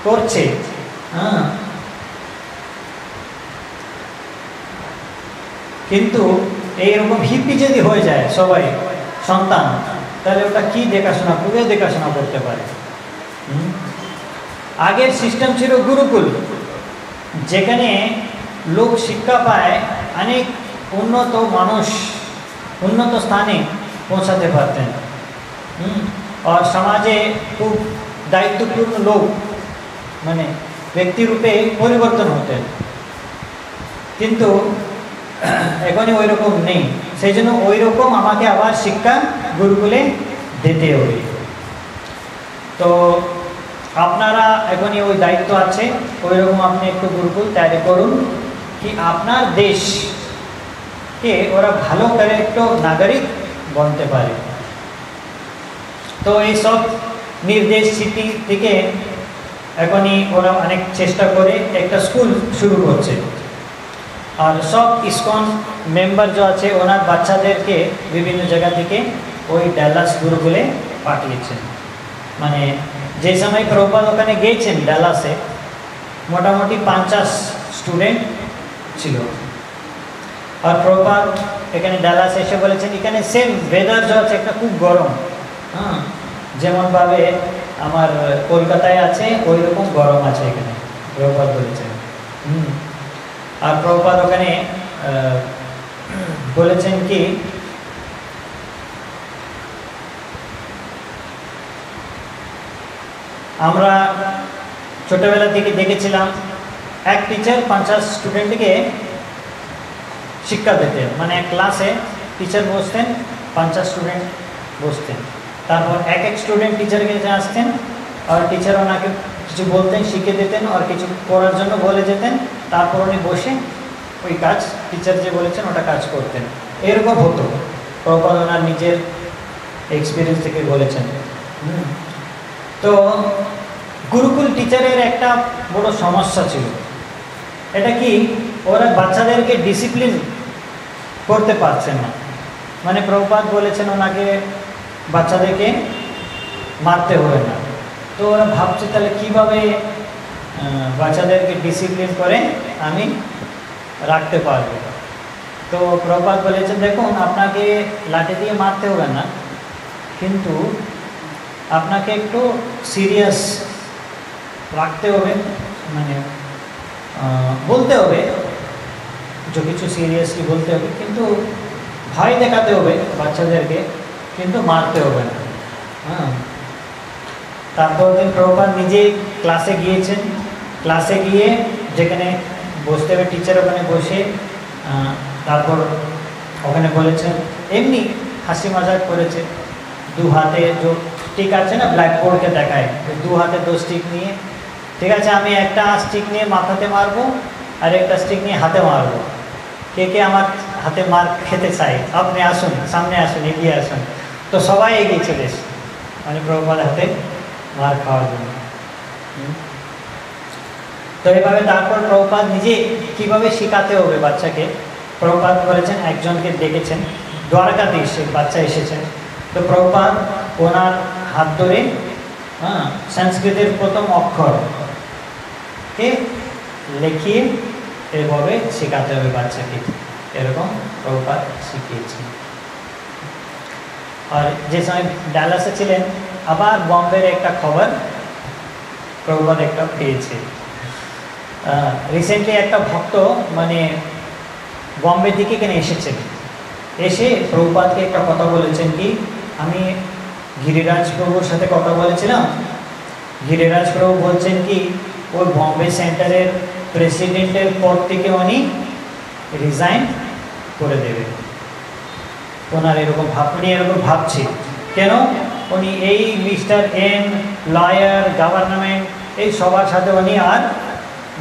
করছে, কিন্তু এইরকম হিপি যদি হয়ে যায় সবাই সন্তান, তাহলে ওটা কি দেখাশোনা করবে, দেখাশোনা করতে পারে। আগের সিস্টেম ছিল গুরুকুল, যেখানে লোক শিক্ষা পায়, অনেক উন্নত মানুষ উন্নত স্থানে পৌঁছাতে পারতেন, আর সমাজে খুব দায়িত্বপূর্ণ লোক মানে ব্যক্তিরূপে পরিবর্তন হতেন, কিন্তু এখনই ওই রকম নেই। সেই জন্য ওই রকম আমাকে আবার শিক্ষা গুরুকুলে দিতে হবে। তো আপনারা এখনই ওই দায়িত্ব আছে, ওই রকম আপনি একটু গুরুকুল তৈরি করুন কি আপনার দেশকে ওরা ভালো করে একটু নাগরিক বনতে পারে। তো এইসব নির্দেশ চিঠি থেকে এখনই ওরা অনেক চেষ্টা করে একটা স্কুল শুরু করছে, আর সব ইসকন মেম্বার যে আছে ওনার বাচ্চাদেরকে বিভিন্ন জায়গা থেকে ওই ডালাস গুরুকুলে পাঠিয়েছেন। মানে যে সময় প্রভুপাদ ওখানে গিয়েছেন ডালাসে, মোটামুটি 50 স্টুডেন্ট ছিল, আর প্রভুপাদ এখানে ডালাস এসে বলেছেন এখানে সেম ওয়েদার যা আছে একটা খুব গরম, হ্যাঁ, যেমনভাবে আমার কলকাতায় আছে ওই রকম গরম আছে এখানে, প্রভুপাদ বলেছেন। আর প্রভুপাদ ওখানে বলেছেন কি আমরা ছোটবেলা থেকে দেখেছিলাম এক টিচার 50 স্টুডেন্টকে শিক্ষা দিতেন, মানে এক ক্লাসে টিচার বসতেন, 50 স্টুডেন্ট বসতেন, তারপর এক এক স্টুডেন্ট টিচারকে কাছে আসতেন আর টিচার ওনাকে কিছু বলতেন, শিখে দিতেন আর কিছু করার জন্য বলে যেতেন, তারপর উনি বসে ওই কাজ টিচার যে বলেছেন ওটা কাজ করতেন। এরকম হতো, প্রভুপাদ ওনার নিজের এক্সপিরিয়েন্স থেকে বলেছেন। তো গুরুকুল টিচারের একটা বড় সমস্যা ছিল, এটা কি ওরা বাচ্চাদেরকে ডিসিপ্লিন করতে পারছেন না। মানে প্রভুপাদ বলেছেন ওনাকে বাচ্চাদেরকে মারতে হবে না, তো ওরা ভাবছে তাহলে কীভাবে বাচ্চাদেরকে ডিসিপ্লিন করে আমি রাখতে পারবো। তো প্রভুপাদ বলেছেন দেখুন আপনাকে লাঠি দিয়ে মারতে হবে না, কিন্তু আপনাকে একটু সিরিয়াস রাখতে হবে, মানে বলতে হবে যে কিছু সিরিয়াসলি বলতে হবে, কিন্তু ভয় দেখাতে হবে বাচ্চাদেরকে, কিন্তু মারতে হবে না। হ্যাঁ, তারপর দিন প্রভুপাদ নিজে ক্লাসে গিয়েছেন, ক্লাসে গিয়ে যেখানে বসতে হবে টিচার ওখানে বসে, তারপর ওখানে বলেছেন এমনি হাসি মজাক করেছে, দু হাতে যে স্টিক আছে না ব্ল্যাকবোর্ডকে দেখায়, দু হাতে 2 স্টিক নিয়ে, ঠিক আছে আমি একটা স্টিক নিয়ে মাথাতে মারবো আর একটা স্টিক নিয়ে হাতে মারবো, কে কে আমার হাতে মার খেতে চাই আপনি আসুন, সামনে আসুন, এগিয়ে আসুন। তো সবাই এগিয়ে চলে এসে মানে প্রভুপাদ হাতে মার খাওয়ার জন্য। তো এইভাবে তারপর প্রভুপাদ নিজে কীভাবে শেখাতে হবে বাচ্চাকে, প্রভুপাদ বলেছেন একজনকে ডেকেছেন, দ্বারকাধীশ এক বাচ্চা এসেছেন, তো প্রভুপাদ ওনার হাত ধরে সংস্কৃতের প্রথম অক্ষরকে লিখিয়ে এভাবে শেখাতে হবে বাচ্চাকে, এরকম প্রভুপাদ শিখিয়েছেন। আর যে সময় ডালাসে ছিলেন আবার বম্বের একটা খবর প্রভুপাদ একটা পেয়েছে, রিসেন্টলি একটা ভক্ত মানে বম্বে থেকে এখানে এসেছেন, এসে প্রভুপাদকে একটা কথা বলেছেন কি আমি গিরিরাজ প্রভুর সাথে কথা বলেছিলাম, গিরিরাজ প্রভু বলছেন কি ওই বম্বে সেন্টারের প্রেসিডেন্টের পদ থেকে উনি রিজাইন করে দেবে। ওনার এরকম উনি এরকম ভাবছে কেন, উনি এই মিস্টার এন লয়ার গভর্নমেন্ট এই সবার সাথে উনি আর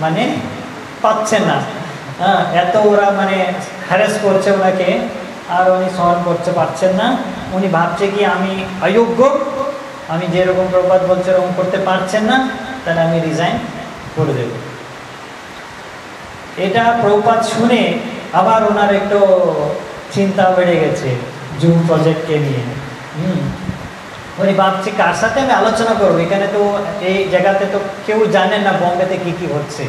মানে পাচ্ছেন না, হ্যাঁ এত ওরা মানে হ্যারাস করছে ওনাকে, আর উনি সহন করতে পারছেন না, উনি ভাবছে কি আমি অযোগ্য, আমি যেরকম প্রভুপাদ বলছে ওরকম করতে পারছেন না, তাহলে আমি রিজাইন করে দেব। এটা প্রভুপাদ শুনে আবার ওনার একটু চিন্তা বেড়ে গেছে জুম প্রজেক্টকে নিয়ে। উনি ভাবছে কার সাথে আমি আলোচনা করবো, এখানে তো এই জায়গাতে তো কেউ জানেন না বম্বেতে কি কি হচ্ছে।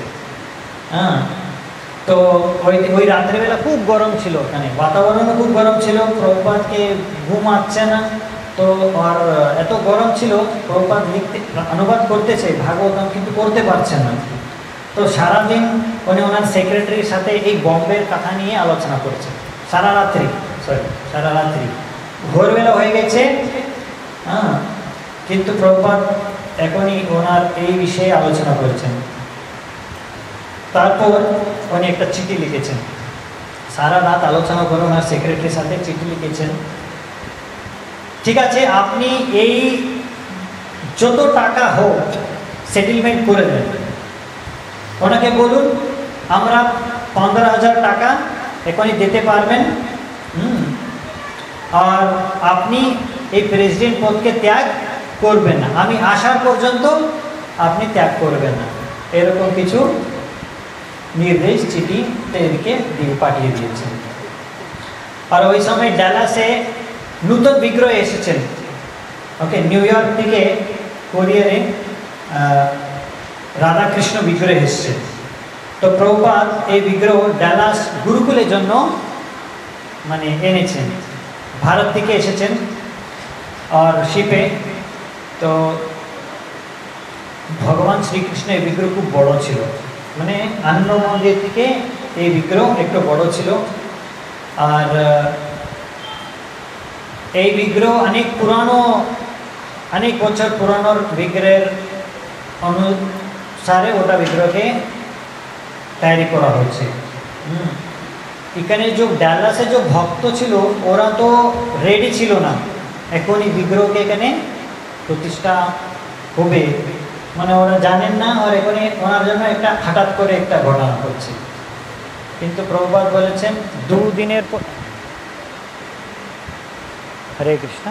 হ্যাঁ, তো ওই রাত্রিবেলা খুব গরম ছিল, ওখানে বাতাবরণও খুব গরম ছিল, প্রভুপাদকে ঘুম আসছে না, তো আর এত গরম ছিল প্রভুপাদ লিখতে অনুবাদ করতেছে ভাগবতম কিন্তু করতে পারছেন না। তো সারাদিন উনি ওনার সেক্রেটারির সাথে এই বম্বের কথা নিয়ে আলোচনা করছে সারা রাত্রি, ভোরবেলা হয়ে গেছে, হ্যাঁ কিন্তু প্রভুপাদ এখনই ওনার এই বিষয়ে আলোচনা করেছেন। তারপর উনি একটা চিঠি লিখেছেন, সারা রাত আলোচনা করে ওনার সেক্রেটারির সাথে চিঠি লিখেছেন, ঠিক আছে আপনি এই যত টাকা হোক সেটেলমেন্ট করে দেন, ওনাকে বলুন আমরা 15,000 টাকা এখনই দিতে পারবেন, আর আপনি এই প্রেসিডেন্ট পদকে ত্যাগ করবেন না, আমি আসার পর্যন্ত আপনি ত্যাগ করবেন না, এরকম কিছু নির্দেশ চিঠি এদিকে পাঠিয়ে দিয়েছেন। আর ওই সময় ডালাসে নূতন বিগ্রহ এসেছেন, ওকে নিউ ইয়র্ক থেকে কোরিয়ারে রাধাকৃষ্ণ বিগ্রহ এসছে। তো প্রভুপাদ এই বিগ্রহ ডালাস গুরুকুলের জন্য মানে এনেছেন, ভারত থেকে এসেছেন আর শিপে। তো ভগবান শ্রীকৃষ্ণ এই বিগ্রহ খুব বড় ছিল, মানে অন্য মন্দির থেকে এই বিগ্রহ একটু বড় ছিল। আর এই বিগ্রহ অনেক পুরানো, অনেক বছর পুরানোর বিগ্রহের অনুসারে ওটা বিগ্রহকে তৈরি করা হয়েছে। এখানে যে ডালাসে যে ভক্ত ছিল ওরা তো রেডি ছিল না, এখন এই বিগ্রহকে এখানে প্রতিষ্ঠা হবে মানে ওরা জানেন না, আর এখানে ওনার জন্য একটা হঠাৎ করে একটা ঘটনা হচ্ছে। কিন্তু প্রভুপাদ বলেছেন 2 দিনের পর, হরে কৃষ্ণ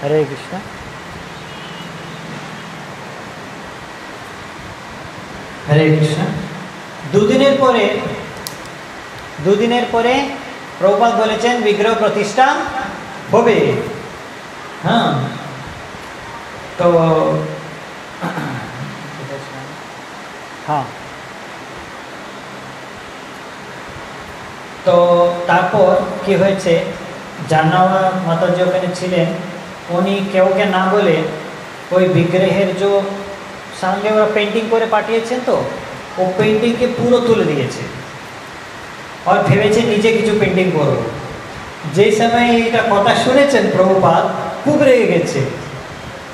হরে কৃষ্ণ, হরে কৃষ্ণ। 2 দিনের পরে প্রভুপাদ বলেছেন বিগ্রহ প্রতিষ্ঠা হবে। হ্যাঁ, তো হ্যাঁ, তো তারপর কি হয়েছে, জাহ্নবী মাতাজি ওখানে ছিলেন, উনি কেউকে না বলে ওই বিগ্রহের যে সঙ্গে ওরা পেন্টিং করে পাঠিয়েছেন, তো ও পেন্টিংকে পুরো তুলে দিয়েছে আর ভেবেছে নিজে কিছু পেন্টিং করবো। যে সময় এটা কথা শুনেছেন প্রভুপাদ খুব রেগে গেছে।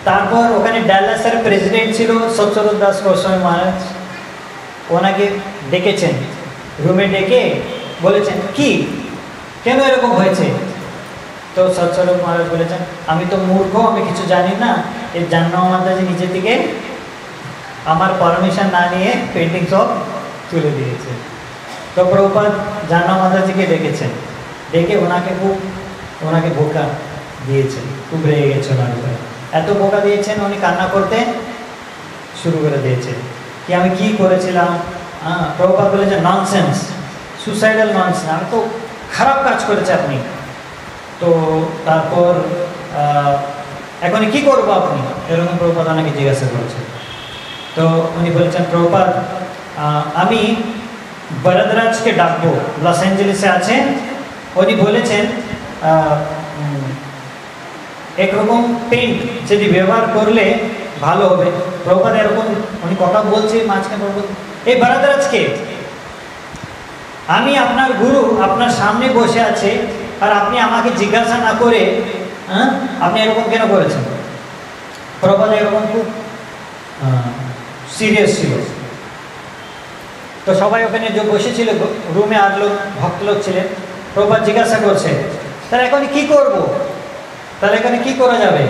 তারপর ওখানে ডালাসের প্রেসিডেন্ট ছিল সৎস্বরূপ দাস গোস্বামী মহারাজ, ওনাকে ডেকেছেন রুমে, ডেকে বলেছেন কি কেন এরকম হয়েছে। তো সৎস্বরূপ মহারাজ বলেছেন আমি তো মূর্খ, আমি কিছু জানি না, এই জাহ্নবী মাতাজি নিজে থেকে আমার পারমিশন না নিয়ে পেন্টিং সব তুলে দিয়েছে। তো প্রভুপাদ জাহ্নবী মাতাজিকে ডেকেছেন, ডেকে ওনাকে বোকা দিয়েছেন, খুব রেগে গেছে ওনার উপরে। এত বোকা দিয়েছেন উনি কান্না করতে শুরু করে দিয়েছেন কি আমি কি করেছিলাম। প্রভুপাদ বলেছেন ননসেন্স, সুসাইডাল ননসেন্স, আমি তো খারাপ কাজ করেছে আপনি। তো তারপর এখন কি করবো আপনি, এরকম প্রভুপাদ ওনাকে জিজ্ঞাসা করেছেন। তো উনি বলেছেন প্রভুপাদ আমি বরদরাজকে ডাকবো, লস অ্যাঞ্জেলেসে আছেন, উনি বলেছেন একরকম পেন্ট যদি ব্যবহার করলে ভালো হবে। প্রভুপাদ এরকম উনি কথা বলছে, মাঝখানে প্রভুপাদ এই বরদরাজকে, আমি আপনার গুরু আপনার সামনে বসে আছে আর আপনি আমাকে জিজ্ঞাসা না করে আপনি এরকম কেন করেছেন। প্রভুপাদ এরকম খুব সিরিয়াস ছিল। তো সবাই ওখানে যে বসেছিল রুমে আর ভক্ত লোক ছিলেন, প্রভুপাদ জিজ্ঞাসা করছে তাহলে এখন কি করব, তাহলে এখানে কি করা যাবে।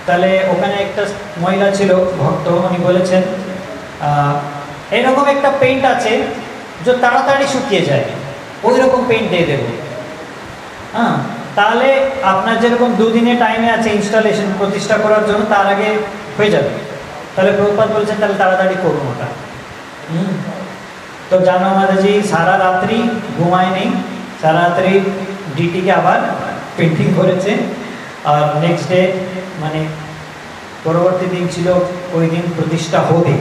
তাহলে ওখানে একটা মহিলা ছিল ভক্ত, উনি বলেছেন এরকম একটা পেইন্ট আছে যে তাড়াতাড়ি শুকিয়ে যায়, ওই রকম পেইন্ট দিয়ে দেবো। হ্যাঁ, তাহলে আপনার যেরকম 2 দিনের টাইমে আছে ইনস্টলেশন প্রতিষ্ঠা করার জন্য, তার আগে হয়ে যাবে। তাহলে প্রভুপাদ বলছেন তাহলে তাড়াতাড়ি করুন ওটা। তো জাহ্নবী মাতাজি সারা রাত্রি ঘুমায় নেই, সারা রাত্রি ডিটিকে আবার পেন্টিং করেছে। আর নেক্সট ডে মানে পরবর্তী দিন ছিল ওই দিন প্রতিষ্ঠা হবে।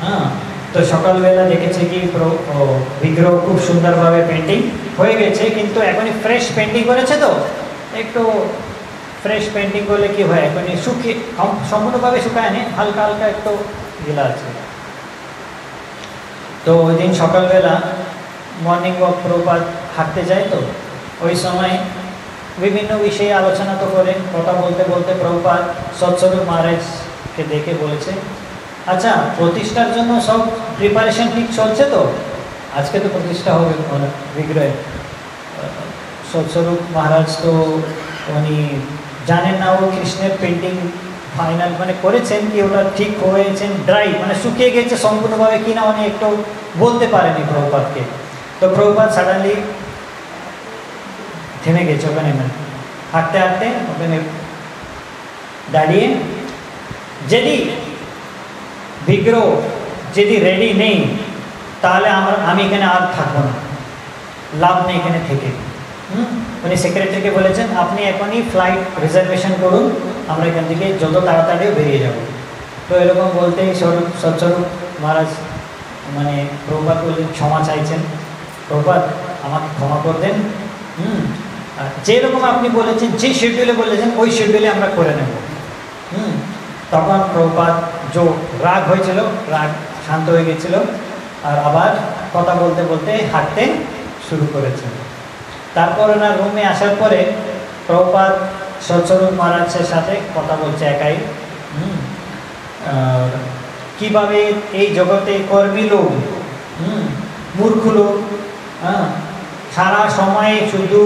হ্যাঁ, তো সকালবেলা দেখেছে কি বিগ্রহ খুব সুন্দরভাবে পেন্টিং হয়ে গেছে, কিন্তু এখনই ফ্রেশ পেন্টিং করেছে, তো একটু ফ্রেশ পেন্টিং করলে কি হয়, এখনই শুকিয়ে সম্পূর্ণভাবে শুকায় নি, হালকা হালকা একটু গিলা আছে। তো ওই দিন সকালবেলা মর্নিং ওয়াক প্রভুপাদ হাঁটতে যায়, তো ওই সময় বিভিন্ন বিষয়ে আলোচনা তো করে, কথা বলতে বলতে প্রভুপাদ সৎস্বরূপ মহারাজকে দেখে বলেছে আচ্ছা প্রতিষ্ঠার জন্য সব প্রিপারেশন ঠিক চলছে, তো আজকে তো প্রতিষ্ঠা হবে বিগ্রহে। সৎস্বরূপ মহারাজ তো উনি জানেন না, ও কৃষ্ণের পেন্টিং ফাইনাল মানে করেছেন কি ওটা ঠিক হয়েছেন, ড্রাই মানে শুকিয়ে গেছে সম্পূর্ণভাবে কিনা উনি একটু বলতে পারেনি প্রভুপাদকে। তো প্রভুপাদ সাডেনলি থেমে গেছে ওখানে, হাঁটতে হাঁটতে ওখানে দাঁড়িয়ে, যদি বিগ্রহ যদি রেডি নেই তাহলে আমি এখানে আর থাকবো না, লাভ নেই এখানে থেকে। উনি সেক্রেটারিকে বলেছেন আপনি এখনই ফ্লাইট রিজার্ভেশন করুন, আমরা এখান থেকে যত তাড়াতাড়ি বেরিয়ে যাব। তো এরকম বলতেই সৎস্বরূপ মহারাজ মানে প্রভুপাদ বললেন, ক্ষমা চাইছেন, প্রভুপাদ আমাকে ক্ষমা করে দেন, যেরকম আপনি বলেছেন, যে শিডিউলে বলেছেন ওই শিডিউলে আমরা করে নেব। তখন প্রভুপাদ যে রাগ হয়েছিল, রাগ শান্ত হয়ে গেছিল, আর আবার কথা বলতে বলতে হাঁটতে শুরু করেছেন। তারপর ওনার রুমে আসার পরে প্রভুপাদ সৎস্বরূপ মহারাজের সাথে কথা বলছে একাই, কিভাবে এই জগতে কর্মী লোক, মূর্খ লোক, সারা সময় শুধু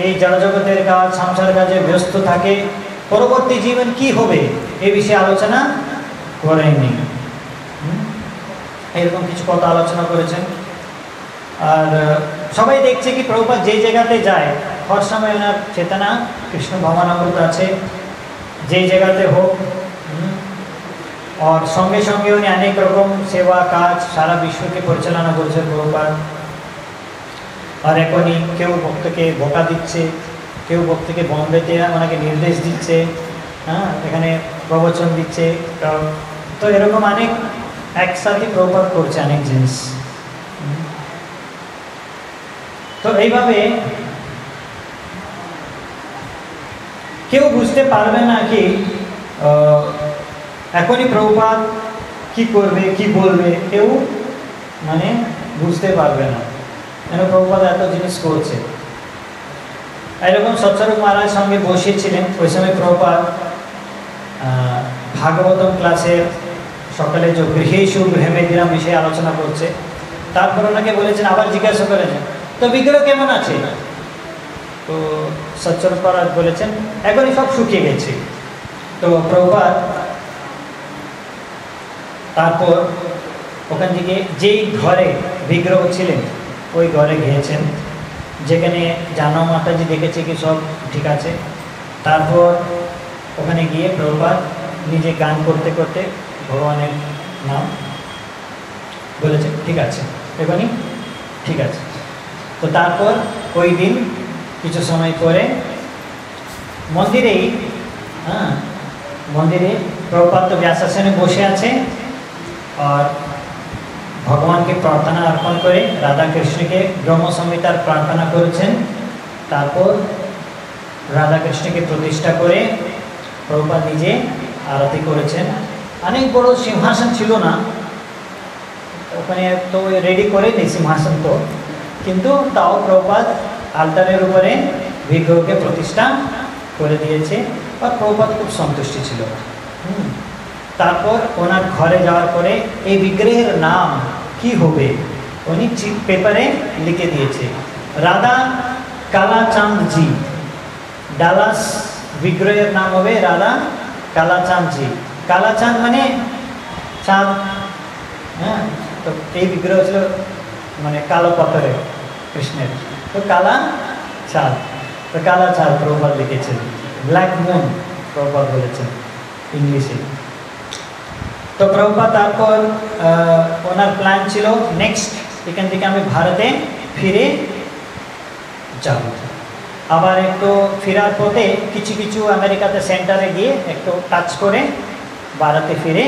এই জড়জগতের কাজ, সংসার কাজে ব্যস্ত থাকে, পরবর্তী জীবন কি হবে এই বিষয়ে আলোচনা করেননি। এরকম কিছু কথা আলোচনা করেছেন। আর সবাই দেখছে কি প্রভুপাদ যে জায়গাতে যায় হর সময় ওনার চেতনা কৃষ্ণ ভবনামৃত আছে, যে জায়গাতে হোক, আর সঙ্গে সঙ্গে উনি অনেক রকম সেবা কাজ সারা বিশ্বকে পরিচালনা করছে প্রভুপাদ। আর এখনই কেউ ভক্তকে বোকা দিচ্ছে, কেউ ভক্তকে বম্বেতে ওনাকে নির্দেশ দিচ্ছে, এখানে প্রবচন দিচ্ছে, তো এরকম অনেক একসাথে প্রভুপাদ করছে অনেক জিনিস। তো এইভাবে কেউ বুঝতে পারবে না কি এখনই প্রভুপাদ কি করবে কি বলবে, কেউ মানে বুঝতে পারবে না, কেন প্রভুপাদ এত জিনিস করছে। এরকম সৎস্বরূপ মহারাজ সঙ্গে বসেছিলেন, ওই সময় প্রভুপাদ ভাগবতম ক্লাসের সকালে যে গৃহেষু গৃহমেদিরাম বিষয়ে আলোচনা করছে, তারপর ওনাকে বলেছেন, আবার জিজ্ঞাসা করেছেন, তো বিগ্রহ কেমন আছে? তো সৎস্বরূপ মহারাজ বলেছেন, এখনই সব শুকিয়ে গেছে। তো প্রভুপাদ তারপর ওখান থেকে যেই ঘরে বিগ্রহ ছিলেন ওই ঘরে গিয়েছেন, যেখানে জানো মাতাজি দেখেছে কি সব ঠিক আছে। তারপর ওখানে গিয়ে প্রভুপাদ নিজে গান করতে করতে ভগবানের নাম বলেছে, ঠিক আছে এখনই ঠিক আছে। তো তারপর ওই দিন কিছু সময় পরে মন্দিরেই মন্দিরে প্রভুপাদ তো ব্যাসাসনে বসে আছে আর ভগবানকে প্রার্থনা অর্পণ করে রাধা কৃষ্ণকে ব্রহ্ম সংহিতার প্রার্থনা করেছেন। তারপর রাধা কৃষ্ণকে প্রতিষ্ঠা করে প্রভুপাদ নিজে আরতি করেছেন। অনেক বড় সিংহাসন ছিল না ওখানে, তো রেডি করে নেই সিংহাসন তো, কিন্তু তাও প্রভুপাদ আলতারের উপরে বিগ্রহকে প্রতিষ্ঠা করে দিয়েছে আর প্রভুপাদ খুব সন্তুষ্টি ছিল। তারপর ওনার ঘরে যাওয়ার পরে এই বিগ্রহের নাম কি হবে উনি পেপারে লিখে দিয়েছে, রাধা কালাচাঁদজি। ডালাস বিগ্রহের নাম হবে রাধা কালাচাঁদজি। কালাচাঁদ মানে চাঁদ, তো এই বিগ্রহ ছিল মানে কালো পাথরে কৃষ্ণের, তো কালা চাঁদ, তো কালা চাঁদ প্রভুপাদ লিখেছেন, ব্ল্যাক মুন প্রভুপাদ বলেছেন ইংলিশে। তো প্রভুপাদ তারপর ওনার প্ল্যান ছিল নেক্সট এখান থেকে আমি ভারতে ফিরে যাব, আবার একটু ফেরার পথে কিছু কিছু আমেরিকাতে সেন্টারে গিয়ে একটু টাচ করে ভারতে ফিরে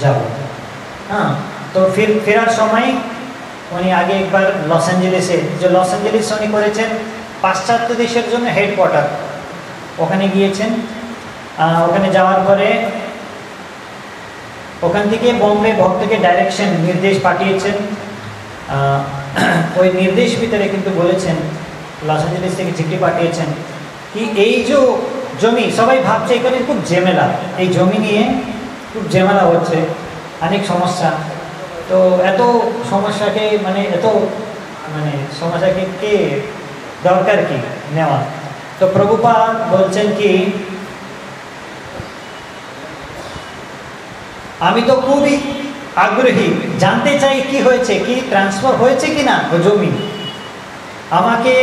যাব। তো ফেরার সময় উনি আগে একবার লস অ্যাঞ্জেলেসে, যে লস অ্যাঞ্জেলেস উনি করেছেন পাশ্চাত্য দেশের জন্য হেডকোয়ার্টার, ওখানে গিয়েছেন। ওখানে যাওয়ার পরে ওখান থেকে বম্বে ভক্তকে ডাইরেকশন নির্দেশ পাঠিয়েছেন। ওই নির্দেশ ভিতরে কিন্তু বলেছেন, লস অ্যাঞ্জেলেস থেকে চিঠি পাঠিয়েছেন কি এই যে জমি, সবাই ভাবছে এখানে খুব ঝামেলা, এই জমি নিয়ে খুব ঝামেলা হচ্ছে, অনেক সমস্যা, তো এত সমস্যাকে মানে সমস্যাকে কে দরকার কি নেওয়া। তো প্রভুপাদ বলছেন কি আমি তো খুবই আগ্রহী, জানতে চাই কি হয়েছে, কি ট্রান্সফার হয়েছে কি না ও জমি, আমাকে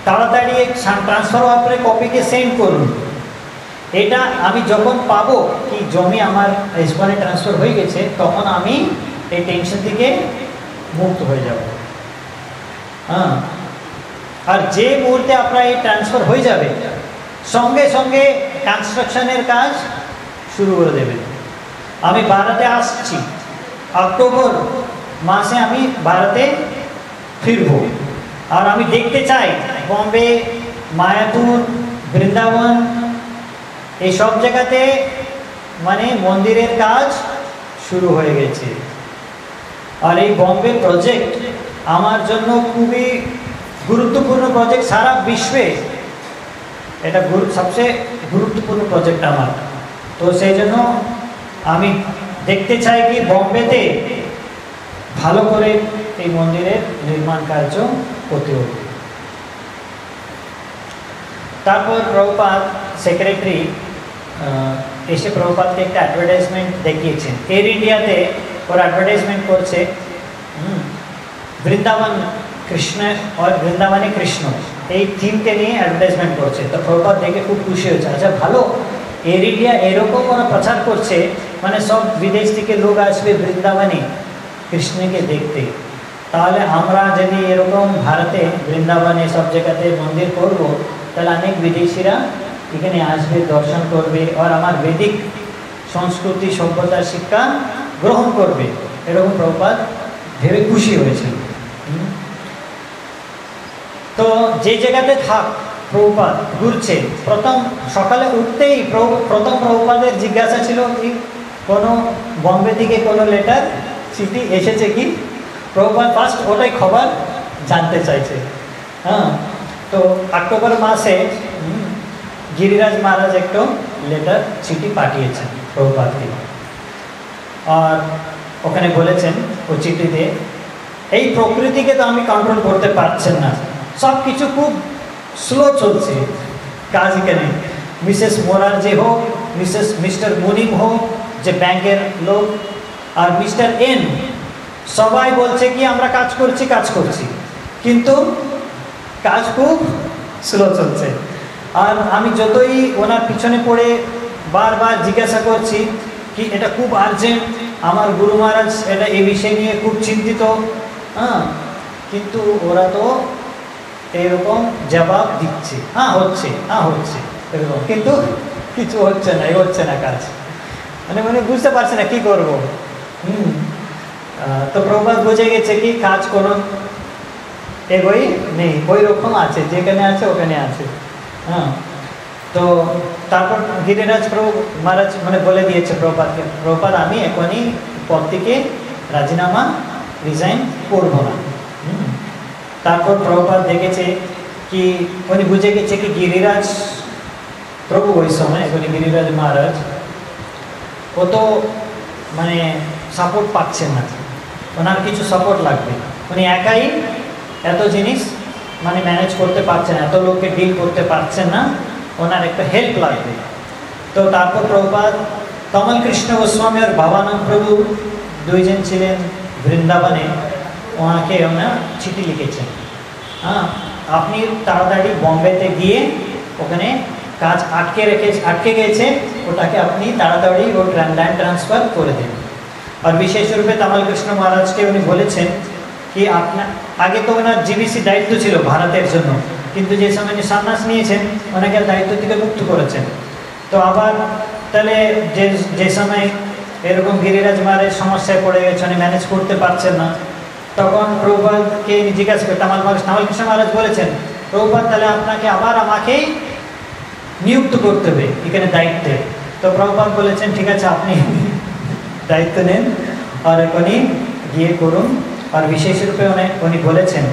তাড়াতাড়ি ট্রান্সফার হওয়ার পরে কপিকে সেন্ড করুন। এটা আমি যখন পাবো কি জমি আমার ইসকনে ট্রান্সফার হয়ে গেছে, তখন আমি এই টেনশন থেকে মুক্ত হয়ে যাব। আর যে মুহূর্তে আপনার এই ট্রান্সফার হয়ে যাবে সঙ্গে সঙ্গে কনস্ট্রাকশনের কাজ শুরু করে দেবেন। আমি ভারতে আসছি অক্টোবর মাসে আমি ভারতে ফিরব। আর আমি দেখতে চাই বম্বে, মায়াপুর, বৃন্দাবন এই সব জায়গাতে মানে মন্দিরের কাজ শুরু হয়ে গেছে। আর এই বম্বে প্রজেক্ট আমার জন্য খুবই গুরুত্বপূর্ণ প্রজেক্ট, সারা বিশ্বে এটা সবচেয়ে গুরুত্বপূর্ণ প্রজেক্ট আমার। তো সেই জন্য আমি দেখতে চাই কি বম্বেতে ভালো করে এই মন্দিরের নির্মাণ কার্য করতে হবে। তারপর প্রভুপাদ সেক্রেটারি এসে প্রভুপাদকে একটা অ্যাডভার্টাইজমেন্ট দেখিয়েছেন। এয়ার ইন্ডিয়াতে ওর অ্যাডভার্টাইজমেন্ট করছে বৃন্দাবন কৃষ্ণ আর বৃন্দাবনে কৃষ্ণ, এই থিমকে নিয়ে অ্যাডভার্টাইজমেন্ট করছে। তো প্রভুপাদ দেখে খুব খুশি হয়েছে, আচ্ছা ভালো, এয়ার ইন্ডিয়া এরকম ওরা প্রচার করছে, মানে সব বিদেশ থেকে লোক আসবে বৃন্দাবনে কৃষ্ণকে দেখতে। তাহলে আমরা যদি এরকম ভারতে বৃন্দাবনে সব জায়গাতে মন্দির করব, তাহলে অনেক বিদেশিরা এখানে আসবে, দর্শন করবে, আর আমার বৈদিক সংস্কৃতি সভ্যতার শিক্ষা গ্রহণ করবে। এরকম প্রভুপাদ ভেবে খুশি হয়েছিল। তো যে জায়গাতে থাক প্রভুপাদ ঘুরছে, প্রথম সকালে উঠতেই প্রথম প্রভুপাদের জিজ্ঞাসা ছিল কি কোনো বম্বে থেকে কোনো লেটার চিঠি এসেছে কি। প্রভুপাদ ফার্স্ট ওটাই খবর জানতে চাইছে। হ্যাঁ, তো অক্টোবর মাসে গিরিরাজ মহারাজ একটু লেটার চিঠি পাঠিয়েছেন প্রভুপাদকে, আর ওখানে বলেছেন ও চিঠিতে, এই প্রকৃতিকে তো আমি কন্ট্রোল করতে পারছেন না, সব কিছু খুব স্লো চলছে কাজ এখানে। মিসেস মোরারজি হোক, মিস্টার মুনিম হোক যে ব্যাংকের লোক, আর মিস্টার এন, সবাই বলছে কি আমরা কাজ করছি, কিন্তু কাজ খুব স্লো চলছে। আর আমি যতই ওনার পিছনে পড়ে বারবার জিজ্ঞাসা করছি কি এটা খুব আর্জেন্ট, আমার গুরু মহারাজ এটা এই বিষয় নিয়ে খুব চিন্তিত, হ্যাঁ, কিন্তু ওরা তো এরকম জবাব দিচ্ছে, হ্যাঁ হচ্ছে এরকম, কিন্তু কিছু হচ্ছে না কাজ, মানে বুঝতে পারছে না কি করব। তো প্রভুপাদ বুঝে গেছে কি কাজ কোনো এগোই নেই, ওই রকম আছে, যেখানে আছে ওখানে আছে। হ্যাঁ, তো তারপর গিরিরাজ প্রভু মহারাজ মানে বলে দিয়েছে প্রভুপাদকে, প্রভুপাদ আমি এখনই পদ থেকে রাজিনামা রিজাইন করবো না। তারপর প্রভুপাদ দেখেছে কি উনি বুঝে গেছে কি গিরিরাজ প্রভু ওই সময় এখনই গিরিরাজ মহারাজ ও তো মানে সাপোর্ট পাচ্ছেন না, ওনার কিছু সাপোর্ট লাগবে, উনি একাই এত জিনিস মানে ম্যানেজ করতে পারছেন, এত লোককে ডিল করতে পারছেন না, ওনার একটা হেল্প লাগবে। তো তারপর প্রভুপাদ কমল কৃষ্ণ গোস্বামী আর ভাবানন্দ প্রভু দুইজন ছিলেন বৃন্দাবনে, ওনাকে ওনার চিঠি লিখেছেন, হ্যাঁ আপনি তাড়াতাড়ি বম্বেতে গিয়ে ওখানে কাজ আটকে গেছে, ওটাকে আপনি তাড়াতাড়ি ও ল্যান্ড ট্রান্সফার করে দেন। আর বিশেষ রূপে তামাল কৃষ্ণ মহারাজকে উনি বলেছেন কি আপনার আগে তো ওনার জিবিসি দায়িত্ব ছিল ভারতের জন্য, কিন্তু যে সময় উনি সন্ন্যাস নিয়েছেন ওনাকে দায়িত্ব থেকে মুক্ত করেছেন। তো আবার তাহলে যে সময় এরকম গিরিরাজ মহারাজ সমস্যায় পড়ে গেছে, উনি ম্যানেজ করতে পারছেন না, তখন প্রভুপাদকে জিজ্ঞাসা করে তামাল কৃষ্ণ মহারাজ বলেছেন, প্রভুপাদ তাহলে আপনাকে আবার আমাকে নিযুক্ত করতে হবে এখানে দায়িত্বে। তো প্রভুপাদ বলেছেন ঠিক আছে আপনি দায়িত্ব নেন আর এখনই গিয়ে করুন। আর বিশেষ রূপে উনি বলেছেন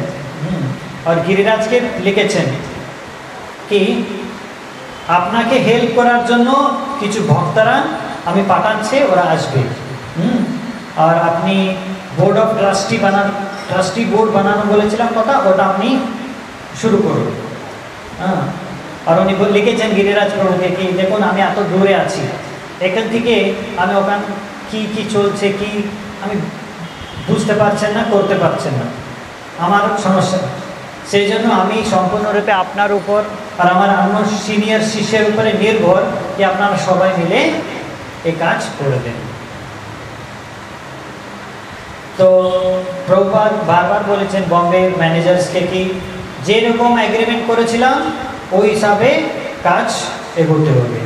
আর গিরিরাজকে লিখেছেন কি আপনাকে হেল্প করার জন্য কিছু ভক্তরা আমি পাঠাচ্ছি, ওরা আসবে, আর আপনি বোর্ড অফ ট্রাস্টি বোর্ড বানানো বলেছিলাম কথা, ওটা আপনি শুরু করুন। হ্যাঁ, আর উনি লিখেছেন গিরিরাজ প্রভুকে কি দেখুন আমি এত দূরে আছি, এখান থেকে আমি ওখান কি চলছে কি আমি বুঝতে পারছেন না, করতে পারছেন না, আমার সমস্যা, সেই জন্য আমি সম্পূর্ণরূপে আপনার উপর আর আমার অন্য সিনিয়র শিষ্যের উপরে নির্ভর কি আপনারা সবাই মিলে এই কাজ করে দেন। তো প্রভুপাদ বারবার বলেছেন বম্বে ম্যানেজার্সকে কি যেরকম এগ্রিমেন্ট করেছিলাম ওই হিসাবে কাজ এগোতে হবে।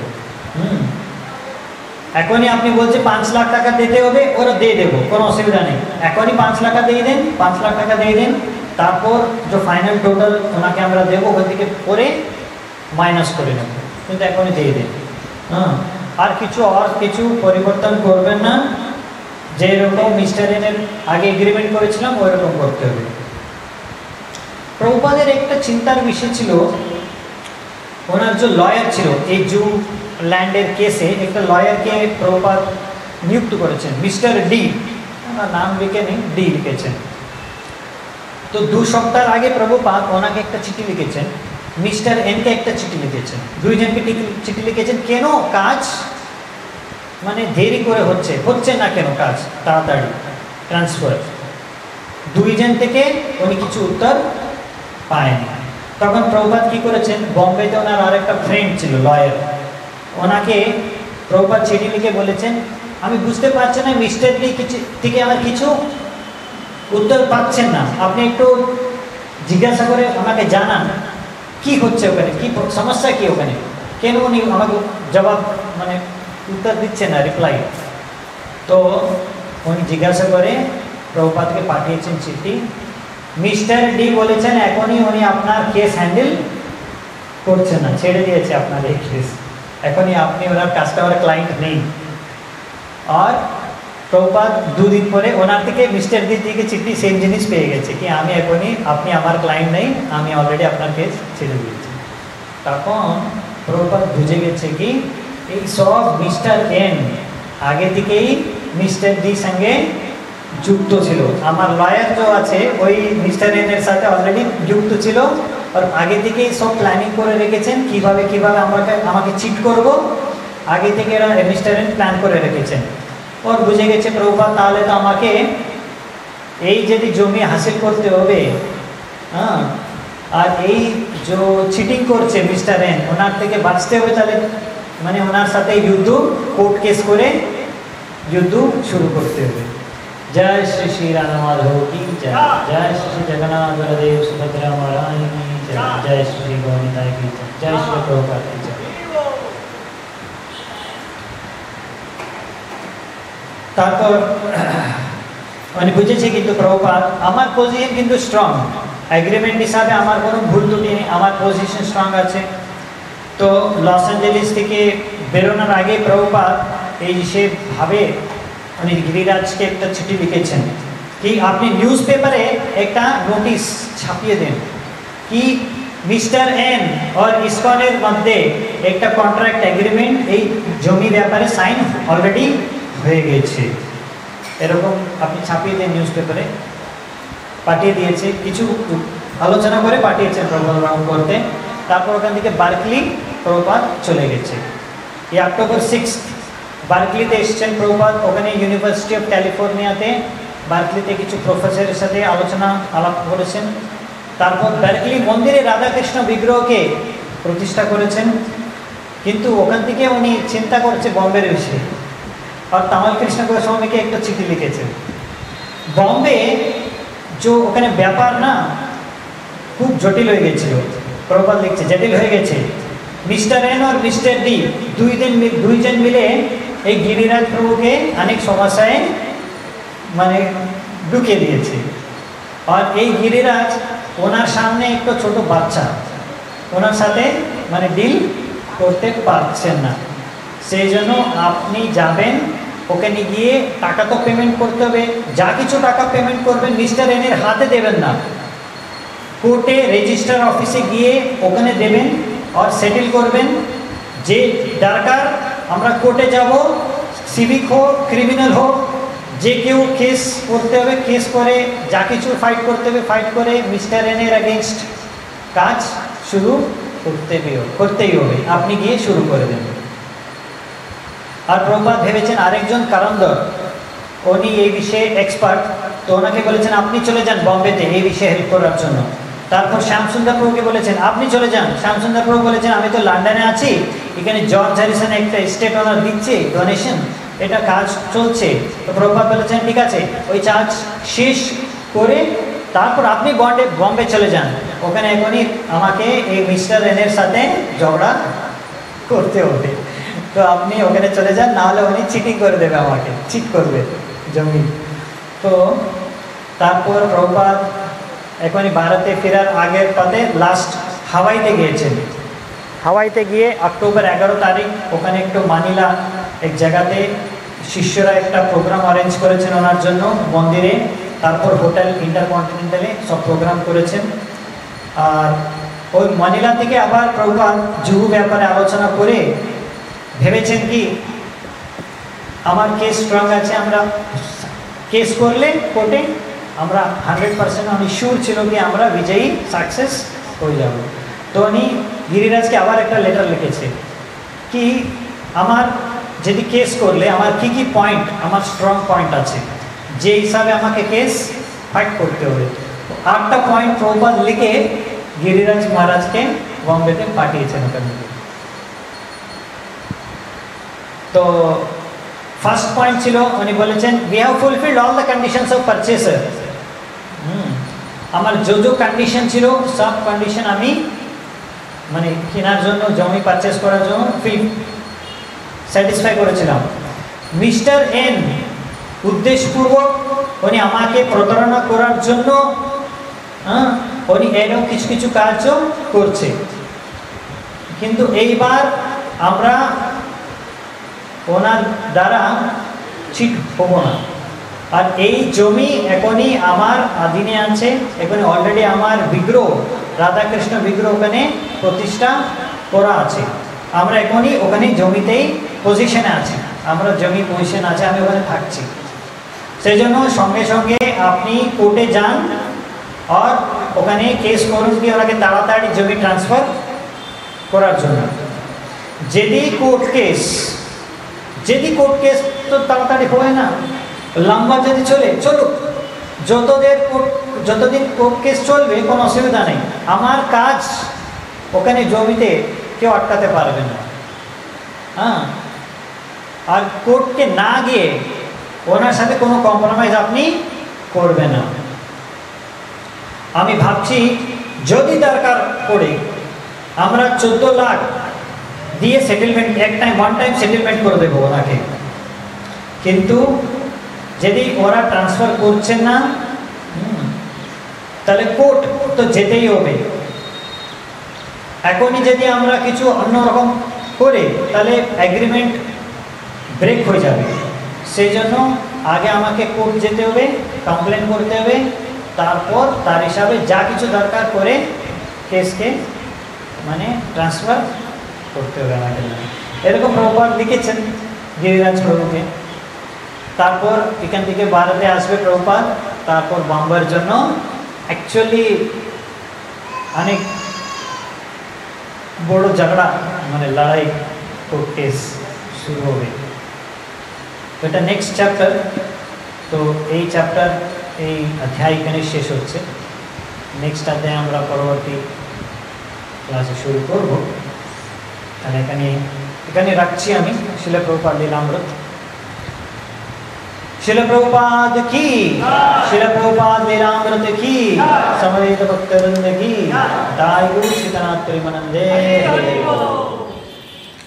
এখনই আপনি বলছে 5 লাখ টাকা দিতে হবে, ওরা দিয়ে দেবো, কোনো অসুবিধা নেই। এখনই 5 লাখ টাকা দিয়ে দেন, 5 লাখ টাকা দিয়ে দেন, তারপর যে ফাইনাল টোটাল ওনাকে আমরা দেবো ওখান থেকে পরে মাইনাস করে নেব, কিন্তু এখনই দিয়ে দেন। হ্যাঁ, আর কিছু পরিবর্তন করবেন না, যেরকম মিস্টার এনের আগে এগ্রিমেন্ট করেছিলাম ওই রকম করতে হবে। প্রভুপাদের একটা চিন্তার বিষয় ছিল, ওনার যে লয়ার ছিল এই জু ল্যান্ডের কেসে, একটা লয়ারকে প্রভুপাদ নিযুক্ত করেছেন, মিস্টার ডি, ওনার নাম লিখে নেই, ডি লিখেছেন। তো 2 সপ্তাহ আগে প্রভুপাদ ওনাকে একটা চিঠি লিখেছেন, মিস্টার এনকে একটা চিঠি লিখেছেন, দুইজনকে চিঠি লিখেছেন, কেন কাজ মানে দেরি করে হচ্ছে না কেন কাজ তাড়াতাড়ি ট্রান্সফার। দুইজন থেকে উনি কিছু উত্তর পায়নি। তখন প্রভুপাদ কি করেছেন, বম্বেতে ওনার আর একটা ফ্রেন্ড ছিল লয়ার, ওনাকে প্রভুপাদ চিঠি লিখে বলেছেন, আমি বুঝতে পারছি না মিস্টার ডি থেকে আমার কিছু উত্তর পাচ্ছেন না, আপনি একটু জিজ্ঞাসা করে আমাকে জানান কি হচ্ছে ওখানে, কি সমস্যা কি ওখানে, কেন উনি আমাকে জবাব মানে উত্তর দিচ্ছে না, রিপ্লাই। তো উনি জিজ্ঞাসা করে প্রভুপাদকে পাঠিয়েছেন চিঠি। মিস্টার ডি বলেছেন এখনই উনি আপনার কেস হ্যান্ডেল করছেন না, ছেড়ে দিয়েছে আপনার এই কেস, এখনই আপনি ওনার কাস্টমার ক্লায়েন্ট নেই। আর প্রভুপাদ 2 দিন পরে ওনার থেকে মিস্টার ডি থেকে চিঠি সেম জিনিস পেয়ে গেছে কি আমি এখনই, আপনি আমার ক্লায়েন্ট নেই, আমি অলরেডি আপনার কেস ছেড়ে দিয়েছি। তখন প্রভুপাদ বুঝে গেছে কি এই সব মিস্টার এন আগে থেকেই মিস্টার ডি সঙ্গে যুক্ত ছিল, আমার লয়ার যে আছে ওই মিস্টার এন এর সাথে অলরেডি যুক্ত ছিল, আর আগে থেকেই সব প্ল্যানিং করে রেখেছেন কিভাবে আমাকে চিট করব, আগে থেকে এরা মিস্টার এন প্ল্যান করে রেখেছেন। ওর বুঝে গেছে প্রভুপাদ তাহলে তো আমাকে এই যদি জমি হাসিল করতে হবে, হ্যাঁ, আর এই যে চিটিং করছে মিস্টার এন ওনার থেকে বাঁচতে হবে, তাহলে মানে ওনার সাথে যুদ্ধ, কোর্ট কেস করে যুদ্ধ শুরু করতে হবে। জয় শ্রী শ্রী রামাধব কি জয়, জয় শ্রী জগন্নাথ বলদেব সুভদ্রা মহারানী কি জয়, জয় শ্রী গৌরীদায় কি জয়, জয় শ্রী প্রভুপাদ কি জয়। তারপর মানে বুঝেছি কিন্তু প্রভুপাদ আমার পজিশন কিন্তু স্ট্রং, এগ্রিমেন্ট হিসাবে আমার কোনো ভুল ত্রুটি নেই, আমার পজিশন স্ট্রং আছে। তো লস অ্যাঞ্জেলিস থেকে বেরোনোর আগে প্রভুপাদ এই সেভাবে উনি গিরিরাজকে একটা চিঠি লিখেছেন কি আপনি নিউজ পেপারে একটা নোটিশ ছাপিয়ে দেন কি মিস্টার এন और ইসকনের মধ্যে একটা কন্ট্রাক্ট এগ্রিমেন্ট এই জমি ব্যাপারে সাইন অলরেডি হয়ে গেছে, এরকম আপনি ছাপিয়ে দেন নিউজ পেপারে। পাঠিয়ে দিয়েছে, কিছু আলোচনা করে পাঠিয়েছেন প্রভুপাদ করতে। তারপর ওখান থেকে বার্কলি প্রভুপাদ চলে গেছে। এই অক্টোবর 6 বার্কলিতে এসেছেন প্রভুপাদ, ওখানে ইউনিভার্সিটি অফ ক্যালিফোর্নিয়াতে বার্কলিতে কিছু প্রফেসরের সাথে আলাপ করেছেন। তারপর বার্কলি মন্দিরে রাধাকৃষ্ণ বিগ্রহকে প্রতিষ্ঠা করেছেন, কিন্তু ওখান থেকে উনি চিন্তা করছে বম্বের বিষয়ে, আর তামাল কৃষ্ণ গোস্বামীকে একটা চিঠি লিখেছেন। বম্বে যে ওখানে ব্যাপার না খুব জটিল হয়ে গেছিল, প্রভুপাদ লিখছে জটিল হয়ে গেছে। মিস্টার এন আর মিস্টার ডি দুইজন মিলে এই গিরিরাজ প্রভুকে অনেক সমস্যায় মানে ঢুকিয়ে দিয়েছে। আর এই গিরিরাজ ওনার সামনে একটা ছোট বাচ্চা, ওনার সাথে মানে ডিল করতে পারছেন না। সেই জন্য আপনি যাবেন, ওখানে গিয়ে টাকা তো পেমেন্ট করতে হবে, যা কিছু টাকা পেমেন্ট করবেন মিস্টার এনের হাতে দেবেন না, কোর্টে রেজিস্টার অফিসে গিয়ে ওখানে দেবেন আর সেটেল করবেন। যে দরকার আমরা কোর্টে যাব, সিভিক হোক ক্রিমিনাল হোক, যে কেউ কেস করতে হবে কেস করে, যা কিছু ফাইট করতে হবে ফাইট করে মিস্টার এনের এগেনস্ট কাজ শুরু করতেই হবে, আপনি গিয়ে শুরু করে দেবেন। আর প্রভুপাদ ভেবেছেন আরেকজন কারণদর, উনি এই বিষয়ে এক্সপার্ট, তো ওনাকে বলেছেন আপনি চলে যান বম্বেতে এই বিষয়ে হেল্প করার জন্য। তারপর শ্যামসুন্দর প্রভুকে বলেছেন আপনি চলে যান। শ্যামসুন্দর প্রভু বলেছেন আমি তো লন্ডনে আছি, এখানে জর্জ হ্যারিসন একটা স্টেট ওনার দিচ্ছে ডোনেশন, এটা কাজ চলছে। তো প্রভুপাদ বলেছেন ঠিক আছে, ওই কাজ শেষ করে তারপর আপনি বম্বে চলে যান, ওখানে এখনই আমাকে এই মিস্টার এনের সাথে ঝগড়া করতে হবে। তো আপনি ওখানে চলে যান, না হলে উনি চিটিং করে দেবে, আমাকে চিট করবে জমি। তো তারপর প্রভুপাদ এখনই ভারতে ফেরার আগের পথে লাস্ট হাওয়াইতে গিয়েছেন। হাওয়াইতে গিয়ে অক্টোবর 11 তারিখ ওখানে একটু মানিলা এক জায়গাতে শিষ্যরা একটা প্রোগ্রাম অ্যারেঞ্জ করেছেন ওনার জন্য মন্দিরে, তারপর হোটেল ইন্টারকন্টিনেন্টালে সব প্রোগ্রাম করেছেন। আর ওই মানিলা থেকে আবার প্রভুপাদ জুহু ব্যাপারে আলোচনা করে ভেবেছেন কি আমার কেস স্ট্রং আছে, আমরা কেস করলে কোর্টে আমরা 100% উনি শিওর ছিল কি আমরা বিজয়ী সাকসেস হয়ে যাব। তো উনি গিরিরাজকে আবার একটা লেটার লিখেছে কি আমার যদি কেস করলে আমার কি কি পয়েন্ট, আমার স্ট্রং পয়েন্ট আছে, যে হিসাবে আমাকে কেস ফাইট করতে হবে। 8টা পয়েন্ট প্রভুপাদ লিখে গিরিরাজ মহারাজকে বম্বেতে পাঠিয়েছেন ওখানে। তো ফার্স্ট পয়েন্ট ছিল উনি বলেছেন we have fulfilled all the conditions of পারচেসার। আমার যে কন্ডিশন ছিল সব কন্ডিশন আমি মানে কেনার জন্য, জমি পারচেস করার জন্য স্যাটিসফাই করেছিলাম। মিস্টার এন উদ্দেশ্যপূর্বক উনি আমাকে প্রতারণা করার জন্য উনি এরও কিছু কিছু কাজও করছে, কিন্তু এইবার আমরা ওনার দ্বারা চিট হব না। আর এই জমি এখনই আমার আধীনে আছে, এখানে অলরেডি আমার বিগ্রহ, রাধাকৃষ্ণ বিগ্রহ ওখানে প্রতিষ্ঠা করা আছে। আমরা এখনই ওখানে জমিতেই পজিশনে আছি, আমরা জমি পজিশন আছে, আমি ওখানে থাকছি। সেই জন্য সঙ্গে সঙ্গে আপনি কোর্টে যান আর ওখানে কেস করুন কি ওনাকে তাড়াতাড়ি জমি ট্রান্সফার করার জন্য। যদি কোর্ট কেস তো তাড়াতাড়ি হয় না, লম্বা যদি চলুক, যতদিন কোর্ট কেস চলবে কোনো অসুবিধা নেই, আমার কাজ ওখানে জমিতে কেউ আটকাতে পারবে না। আর কোর্টকে না গিয়ে ওনার সাথে কোনো কম্প্রোমাইজ আপনি করবেন না। আমি ভাবছি যদি দরকার পড়ে আমরা 14 লাখ দিয়ে সেটেলমেন্ট ওয়ান টাইম সেটেলমেন্ট করে দেবো ওনাকে, কিন্তু যদি ওরা ট্রান্সফার করছেন না তাহলে কোর্ট তো যেতেই হবে। এখনই যদি আমরা কিছু অন্যরকম করে তাহলে এগ্রিমেন্ট ব্রেক হয়ে যাবে। সেই জন্য আগে আমাকে কোর্ট যেতে হবে, কমপ্লেন করতে হবে, তারপর তার হিসাবে যা কিছু দরকার করে কেসকে মানে ট্রান্সফার করতে হবে আমাকে। এরকম প্রভুপাদ লিখেছেন গিরিরাজ প্রভুকে। তারপর এখান থেকে ভারতে আসবে প্রভুপাদ, তারপর বম্বের জন্য অ্যাকচুয়ালি অনেক বড় ঝগড়া মানে লড়াই কোর্ট কেস শুরু হবে। এটা নেক্সট চ্যাপ্টার। তো এই চ্যাপ্টার এই অধ্যায় এখানে শেষ হচ্ছে। নেক্সট অধ্যায় আমরা পরবর্তী ক্লাসে শুরু করব। তাহলে এখানে রাখছি আমি। শিল প্রভুপাদ লীলামৃত। शिल प्रभुपाद की, शिल प्रभुपाद लीलामृत की, समवेत भक्तवृंद की, दाई गुरु सीतानाथ प्रेमानंदे।